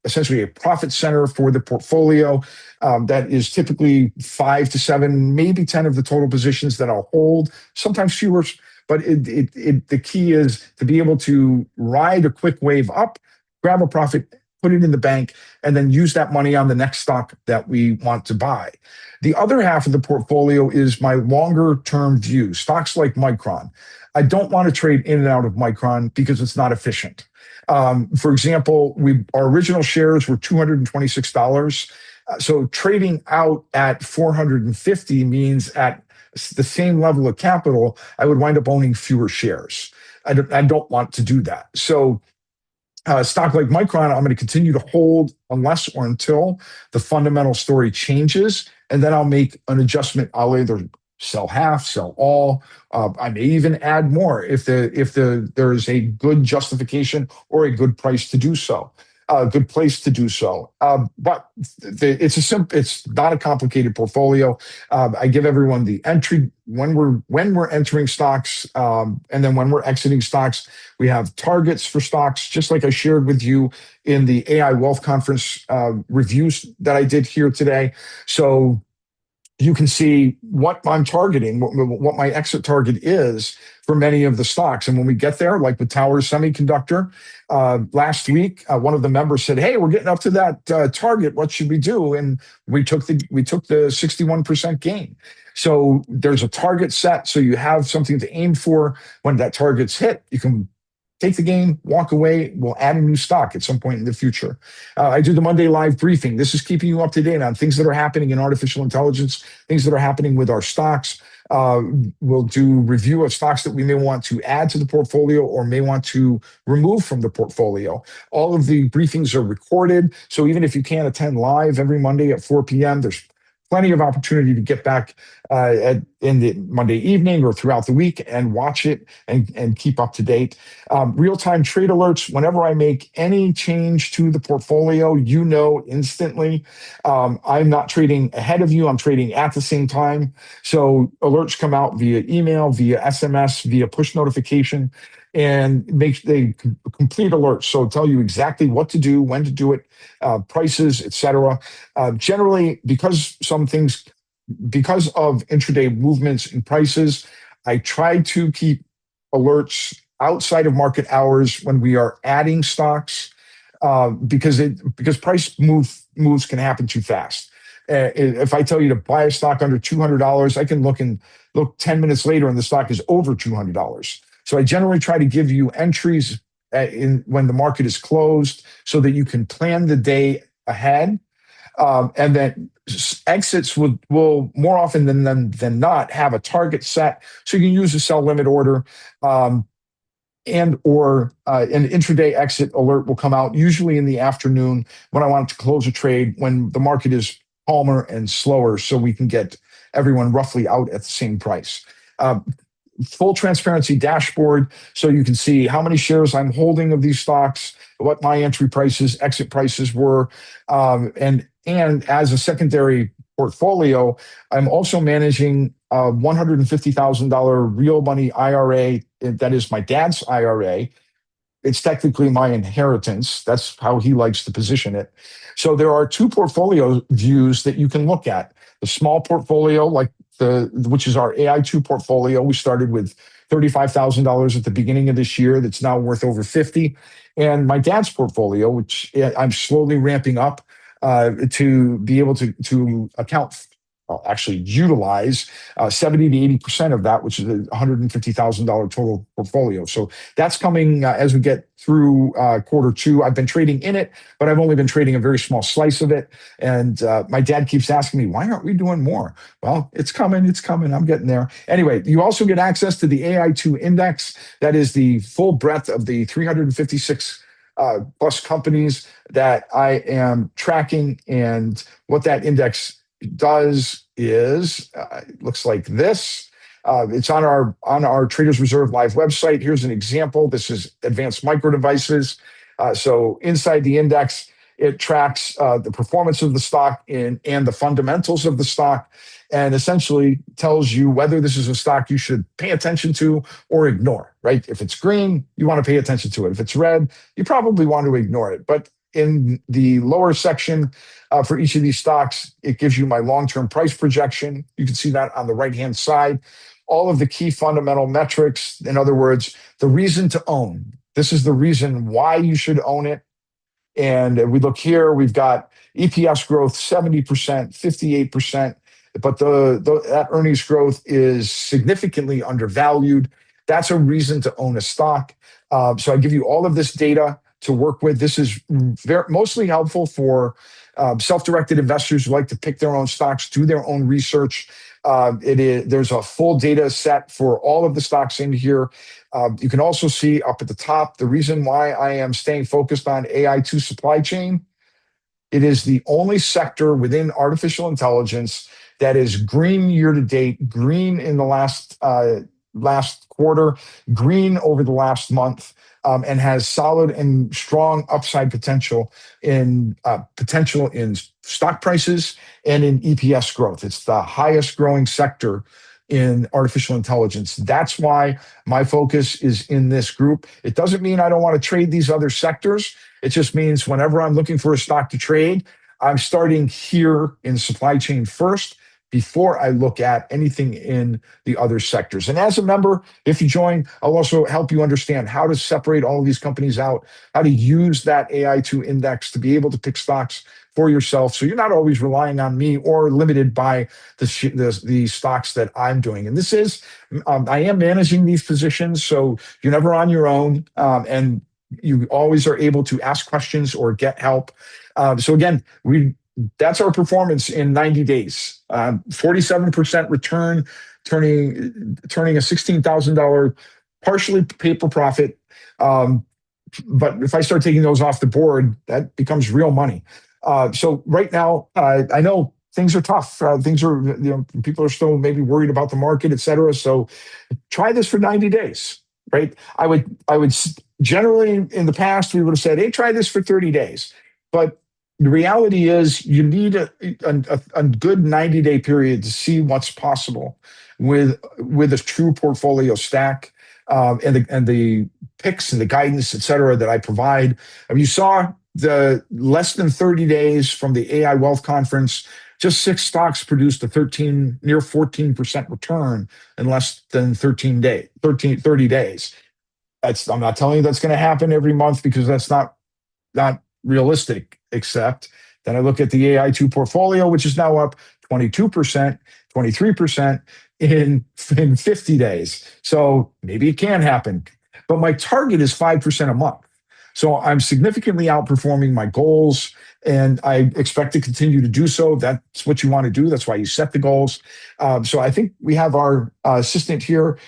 essentially a profit center for the portfolio. That is typically 5 to 7, maybe 10 of the total positions that I'll hold, sometimes fewer. But the key is to be able to ride a quick wave up, grab a profit, put it in the bank, and then use that money on the next stock that we want to buy. The other half of the portfolio is my longer term view, stocks like Micron. I don't want to trade in and out of Micron because it's not efficient. For example, our original shares were $226. So trading out at $450 means at the same level of capital, I would wind up owning fewer shares. I don't want to do that. So stock like Micron, I'm going to continue to hold unless or until the fundamental story changes, and then I'll make an adjustment. I'll either sell half, sell all. I may even add more if there is a good justification or a good price to do so. A good place to do so. But it's not a complicated portfolio. I give everyone the entry when we're entering stocks, and then when we're exiting stocks. We have targets for stocks, just like I shared with you in the AI Wealth Conference reviews that I did here today. So you can see what I'm targeting, what my exit target is for many of the stocks. And when we get there, like with Tower Semiconductor, last week, one of the members said, "Hey, we're getting up to that target. What should we do?" And we took the 61% gain. So there's a target set. So you have something to aim for. When that target's hit, you can take the gain, walk away. We'll add a new stock at some point in the future. I do the Monday live briefing. This is keeping you up to date on things that are happening in artificial intelligence, things that are happening with our stocks. We'll do review of stocks that we may want to add to the portfolio or may want to remove from the portfolio. All of the briefings are recorded. So even if you can't attend live every Monday at 4 p.m., there's plenty of opportunity to get back in the Monday evening or throughout the week and watch it and keep up to date. Real-time trade alerts. Whenever I make any change to the portfolio, you know instantly. I'm not trading ahead of you. I'm trading at the same time. So alerts come out via email, via SMS, via push notification, and make the complete alerts. So tell you exactly what to do, when to do it, prices, etc. Generally, because of intraday movements in prices, I try to keep alerts outside of market hours when we are adding stocks, because price moves can happen too fast. If I tell you to buy a stock under $200, I can look 10 minutes later and the stock is over $200. So I generally try to give you entries when the market is closed so that you can plan the day ahead. And then exits will more often than not have a target set. So you can use a sell limit order, or an intraday exit alert will come out usually in the afternoon when I want to close a trade when the market is calmer and slower, so we can get everyone roughly out at the same price. full transparency dashboard, so you can see how many shares I'm holding of these stocks, what my entry prices, exit prices were, and as a secondary portfolio, I'm also managing a $150,000 real money IRA. That is my dad's IRA. It's technically my inheritance. That's how he likes to position it. So there are two portfolio views that you can look at. The small portfolio, which is our AI2 portfolio. We started with $35,000 at the beginning of this year. That's now worth over 50. And my dad's portfolio, which I'm slowly ramping up to be able to account, actually utilize 70 to 80% of that, which is a $150,000 total portfolio. So that's coming as we get through quarter two. I've been trading in it, but I've only been trading a very small slice of it. And my dad keeps asking me, why aren't we doing more? Well, it's coming. It's coming. I'm getting there. Anyway, you also get access to the AI2 index. That is the full breadth of the 356 plus companies that I am tracking. And what that index does is it looks like this. It's on our Traders Reserve Live website. Here's an example. This is advanced micro devices. So inside the index, it tracks the performance of the stock and the fundamentals of the stock, and essentially tells you whether this is a stock you should pay attention to or ignore, right? If it's green, you want to pay attention to it. If it's red, you probably want to ignore it. But in the lower section for each of these stocks, it gives you my long-term price projection. You can see that on the right-hand side. All of the key fundamental metrics, in other words, the reason to own. This is the reason why you should own it. And we look here, we've got EPS growth 70%, 58%, but that earnings growth is significantly undervalued. That's a reason to own a stock. So I give you all of this data to work with. This is mostly helpful for self-directed investors who like to pick their own stocks, do their own research. There's a full data set for all of the stocks in here. You can also see up at the top the reason why I am staying focused on AI2 supply chain. It is the only sector within artificial intelligence that is green year to date, green in the last quarter, green over the last month. And has solid and strong upside potential in stock prices and in EPS growth. It's the highest growing sector in artificial intelligence. That's why my focus is in this group. It doesn't mean I don't want to trade these other sectors. It just means whenever I'm looking for a stock to trade, I'm starting here in supply chain first before I look at anything in the other sectors. And as a member, if you join, I'll also help you understand how to separate all of these companies out, how to use that AI2 index to be able to pick stocks for yourself. So you're not always relying on me or limited by the stocks that I'm doing. And this is, I am managing these positions, so you're never on your own. And you always are able to ask questions or get help. So again, that's our performance in 90 days. 47% return, turning a $16,000 partially paper profit. But if I start taking those off the board, that becomes real money. So right now, I know things are tough. Things are, people are still maybe worried about the market, et cetera. So try this for 90 days, right? I would generally, in the past, we would have said, hey, try this for 30 days. But the reality is you need a good 90-day period to see what's possible with a true portfolio stack and the picks and the guidance, et cetera, that I provide. I mean, you saw the less than 30 days from the AI Wealth Conference, just 6 stocks produced a near 14% return in less than 30 days. I'm not telling you that's going to happen every month because that's not realistic, except then I look at the AI2 portfolio, which is now up 22%, 23% in 50 days. So maybe it can happen. But my target is 5% a month. So I'm significantly outperforming my goals, and I expect to continue to do so. That's what you want to do. That's why you set the goals. So I think we have our assistant here.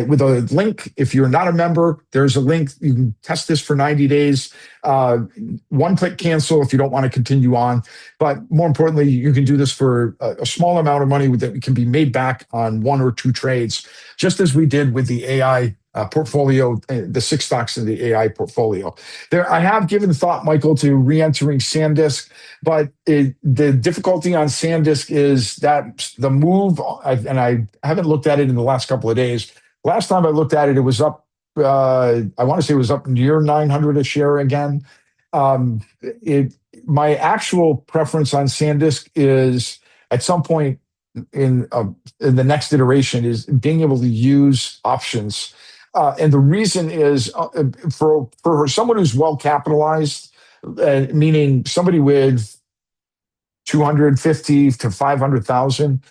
with a link. If you're not a member, there's a link. You can test this for 90 days. One click cancel if you don't want to continue on. But more importantly, you can do this for a small amount of money that can be made back on 1 or 2 trades, just as we did with the AI portfolio, the 6 stocks in the AI portfolio. I have given thought, Michael, to re-entering SanDisk, but the difficulty on SanDisk is that the move, and I haven't looked at it in the last couple of days. Last time I looked at it, it was up. I want to say it was up near 900 a share again. My actual preference on SanDisk is at some point in the next iteration is being able to use options. And the reason is for someone who's well capitalized, meaning somebody with 250 to 500,000,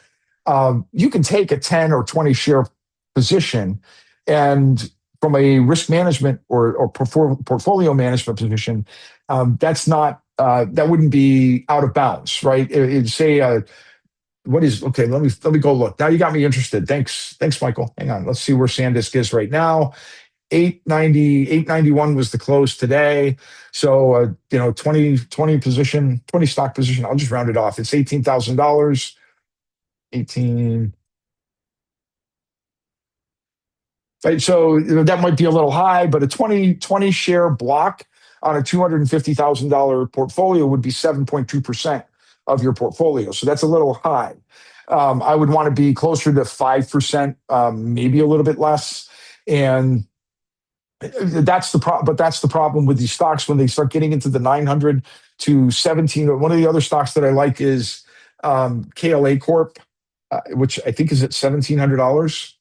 you can take a 10 or 20 share position, and from a risk management or portfolio management position, that wouldn't be out of bounds, right? It'd say what is okay? Let me go look. Now you got me interested. Thanks, Michael. Hang on. Let's see where SanDisk is right now. 891 was the close today. So 20 stock position. I'll just round it off. It's $18,000. 18. Right. So that might be a little high, but a 20 share block on a $250,000 portfolio would be 7.2% of your portfolio. So that's a little high. I would want to be closer to 5%, maybe a little bit less. And that's the problem. But that's the problem with these stocks when they start getting into the 900 to 17. One of the other stocks that I like is KLA Corp, which I think is at $1,700.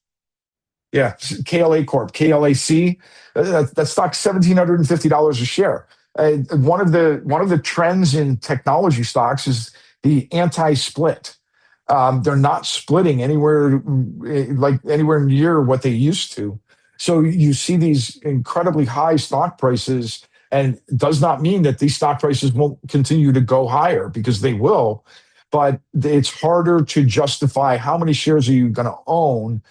Yeah, KLA Corp, KLAC. That stock's $1,750 a share. One of the trends in technology stocks is the anti-split. They're not splitting anywhere near what they used to. So you see these incredibly high stock prices, and it does not mean that these stock prices won't continue to go higher, because they will. But it's harder to justify how many shares are you going to own.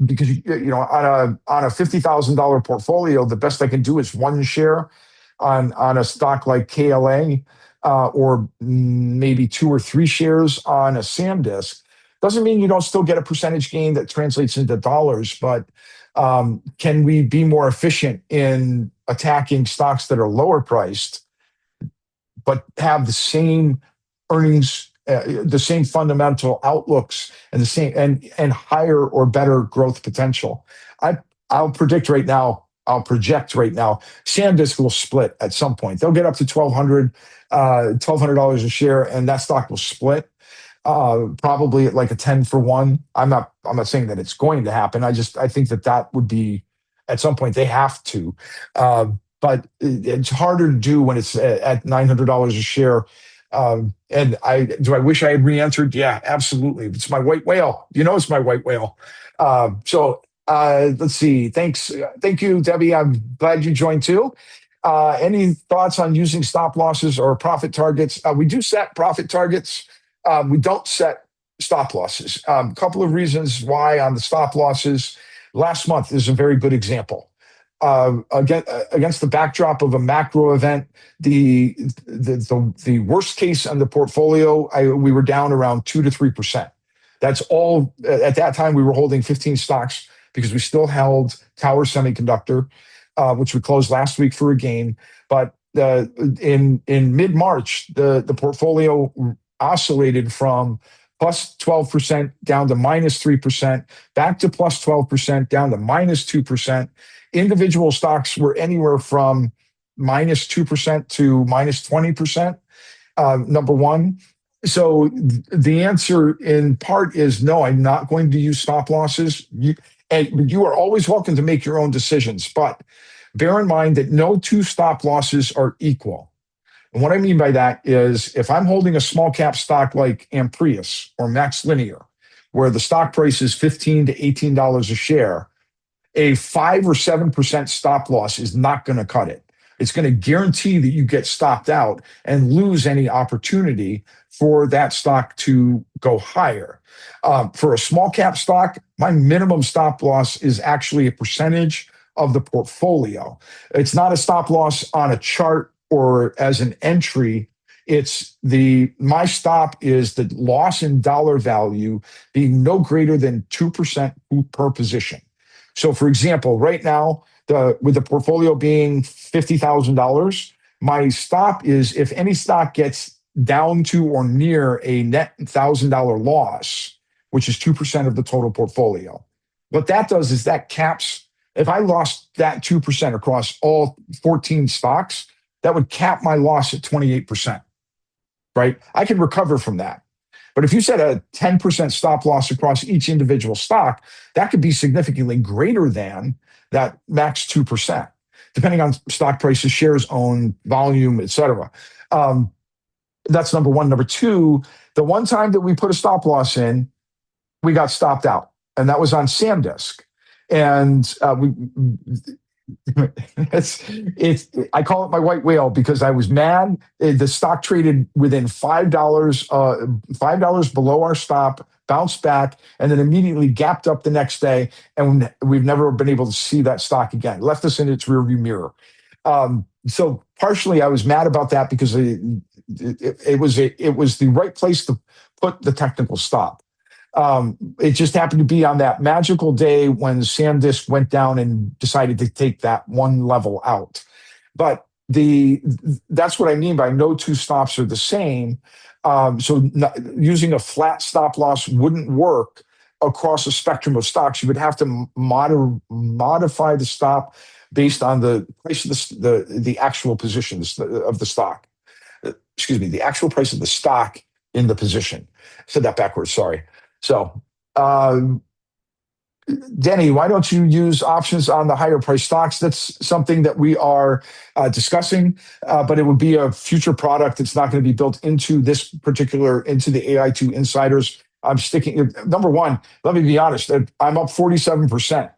Because on a $50,000 portfolio, the best I can do is 1 share on a stock like KLA, or maybe 2 or 3 shares on a SanDisk. Doesn't mean you don't still get a percentage gain that translates into dollars, but can we be more efficient in attacking stocks that are lower priced, but have the same earnings, the same fundamental outlooks, and the same and higher or better growth potential? I'll project right now, SanDisk will split at some point. They'll get up to $1,200 a share, and that stock will split, probably at like a 10-for-1. I'm not saying that it's going to happen. I think that would be at some point they have to. But it's harder to do when it's at $900 a share. And I wish I had re-entered? Yeah, absolutely. It's my white whale. It's my white whale. So let's see. Thank you, Debbie. I'm glad you joined too. Any thoughts on using stop losses or profit targets? We do set profit targets. We don't set stop losses. A couple of reasons why on the stop losses. Last month is a very good example. Against the backdrop of a macro event, the worst case on the portfolio, we were down around 2 to 3%. That's all. At that time, we were holding 15 stocks because we still held Tower Semiconductor, which we closed last week for a gain. But in mid-March, the portfolio oscillated from plus 12% down to minus 3%, back to plus 12% down to minus 2%. Individual stocks were anywhere from minus 2% to minus 20%, number one. So the answer in part is no, I'm not going to use stop losses. You are always welcome to make your own decisions, but bear in mind that no 2 stop losses are equal. And what I mean by that is if I'm holding a small cap stock like Amprius or Max Linear, where the stock price is $15 to $18 a share, a 5 or 7% stop loss is not going to cut it. It's going to guarantee that you get stopped out and lose any opportunity for that stock to go higher. For a small cap stock, my minimum stop loss is actually a percentage of the portfolio. It's not a stop loss on a chart or as an entry. My stop is the loss in dollar value being no greater than 2% per position. So for example, right now, with the portfolio being $50,000, my stop is if any stock gets down to or near a net $1,000 loss, which is 2% of the total portfolio. What that does is that caps, if I lost that 2% across all 14 stocks, that would cap my loss at 28%, right? I can recover from that. But if you set a 10% stop loss across each individual stock, that could be significantly greater than that max 2%, depending on stock prices, shares owned, volume, et cetera. That's number one. Number two, the one time that we put a stop loss in, we got stopped out, and that was on SanDisk. And I call it my white whale because I was mad. The stock traded within $5 below our stop, bounced back, and then immediately gapped up the next day. And we've never been able to see that stock again. Left us in its rearview mirror. So partially, I was mad about that because it was the right place to put the technical stop. It just happened to be on that magical day when SanDisk went down and decided to take that one level out. But that's what I mean by no two stops are the same. Using a flat stop loss wouldn't work across a spectrum of stocks. You would have to modify the stop based on the price of the actual position of the stock. Excuse me, the actual price of the stock in the position. I said that backwards, sorry. So, Denny, why don't you use options on the higher price stocks? That's something that we are discussing, but it would be a future product. It's not going to be built into the AI2 insiders. I'm sticking, number one, let me be honest, I'm up 47%.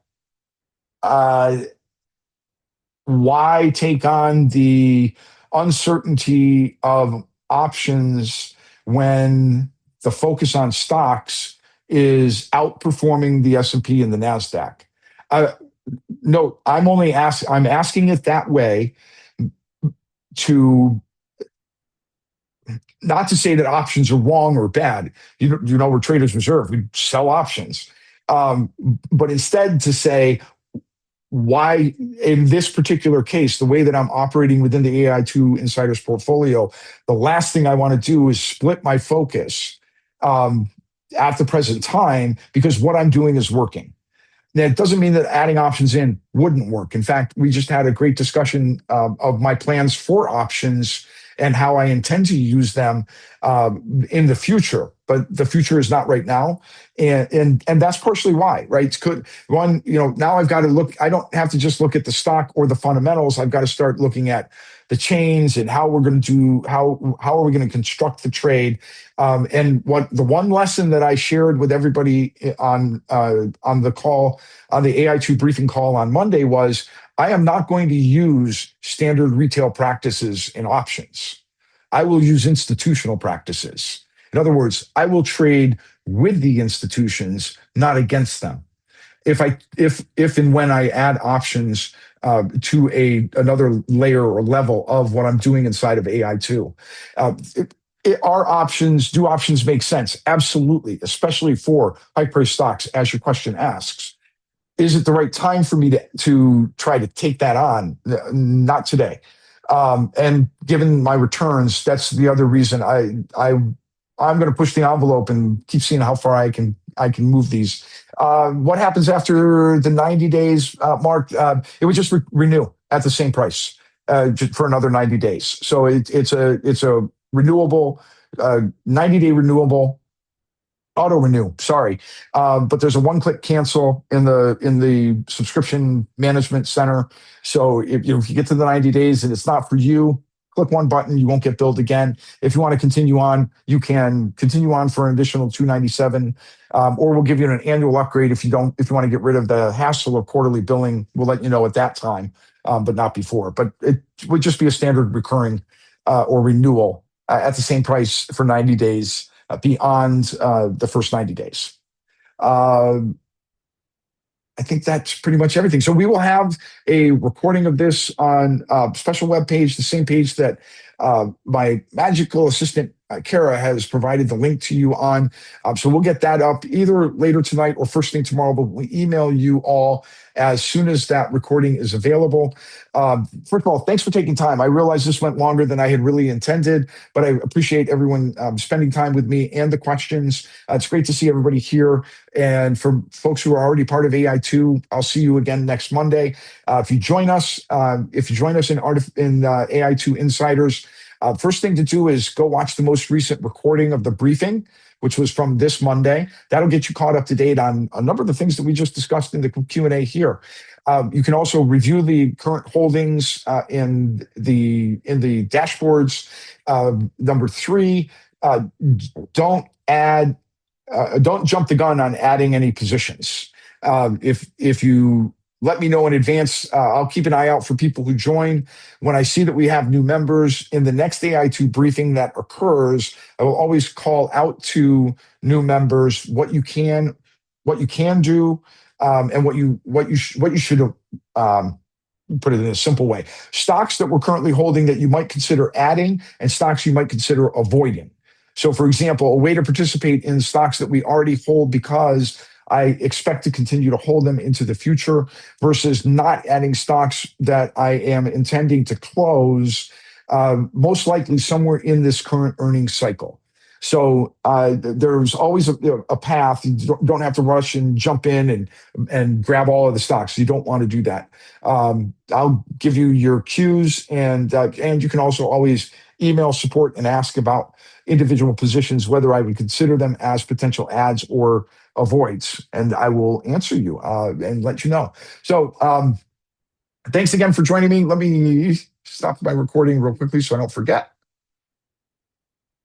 Why take on the uncertainty of options when the focus on stocks is outperforming the S&P and the NASDAQ? No, I'm asking it that way to not to say that options are wrong or bad. You know, we're Traders Reserve. We sell options. But instead to say, why in this particular case, the way that I'm operating within the AI2 insiders portfolio, the last thing I want to do is split my focus at the present time, because what I'm doing is working. Now, it doesn't mean that adding options in wouldn't work. In fact, we just had a great discussion of my plans for options and how I intend to use them in the future. But the future is not right now. And that's partially why, right? Now I've got to look, I don't have to just look at the stock or the fundamentals. I've got to start looking at the chains and how we're going to do, how are we going to construct the trade. And what the one lesson that I shared with everybody on the call, on the AI2 briefing call on Monday was, I am not going to use standard retail practices in options. I will use institutional practices. In other words, I will trade with the institutions, not against them. If and when I add options to another layer or level of what I'm doing inside of AI2, do options make sense? Absolutely, especially for high price stocks, as your question asks. Is it the right time for me to try to take that on? Not today. And given my returns, that's the other reason I'm going to push the envelope and keep seeing how far I can move these. What happens after the 90 days, Mark? It would just renew at the same price for another 90 days. So it's a renewable, 90-day renewable. Auto renew, sorry. But there's a one-click cancel in the subscription management center. So if you get to the 90 days and it's not for you, click one button, you won't get billed again. If you want to continue on, you can continue on for an additional $297, or we'll give you an annual upgrade if you don't. If you want to get rid of the hassle of quarterly billing, we'll let you know at that time, but not before. But it would just be a standard recurring or renewal at the same price for 90 days beyond the first 90 days. I think that's pretty much everything. So we will have a recording of this on a special web page, the same page that my magical assistant, Kara, has provided the link to you on. So we'll get that up either later tonight or first thing tomorrow, but we email you all as soon as that recording is available. First of all, thanks for taking time. I realize this went longer than I had really intended, but I appreciate everyone spending time with me and the questions. It's great to see everybody here. And for folks who are already part of AI2, I'll see you again next Monday. If you join us in AI2 Insiders, first thing to do is go watch the most recent recording of the briefing, which was from this Monday. That'll get you caught up to date on a number of the things that we just discussed in the Q&A here. You can also review the current holdings in the dashboards. Number 3, don't jump the gun on adding any positions. If you let me know in advance, I'll keep an eye out for people who join. When I see that we have new members in the next AI2 briefing that occurs, I will always call out to new members what you can do, and what you should put it in a simple way. Stocks that we're currently holding that you might consider adding, and stocks you might consider avoiding. So, for example, a way to participate in stocks that we already hold because I expect to continue to hold them into the future versus not adding stocks that I am intending to close, most likely somewhere in this current earnings cycle. So there's always a path. You don't have to rush and jump in and grab all of the stocks. You don't want to do that. I'll give you your cues, and you can also always email support and ask about individual positions, whether I would consider them as potential adds or avoids, and I will answer you and let you know. So thanks again for joining me. Let me stop my recording real quickly so I don't forget.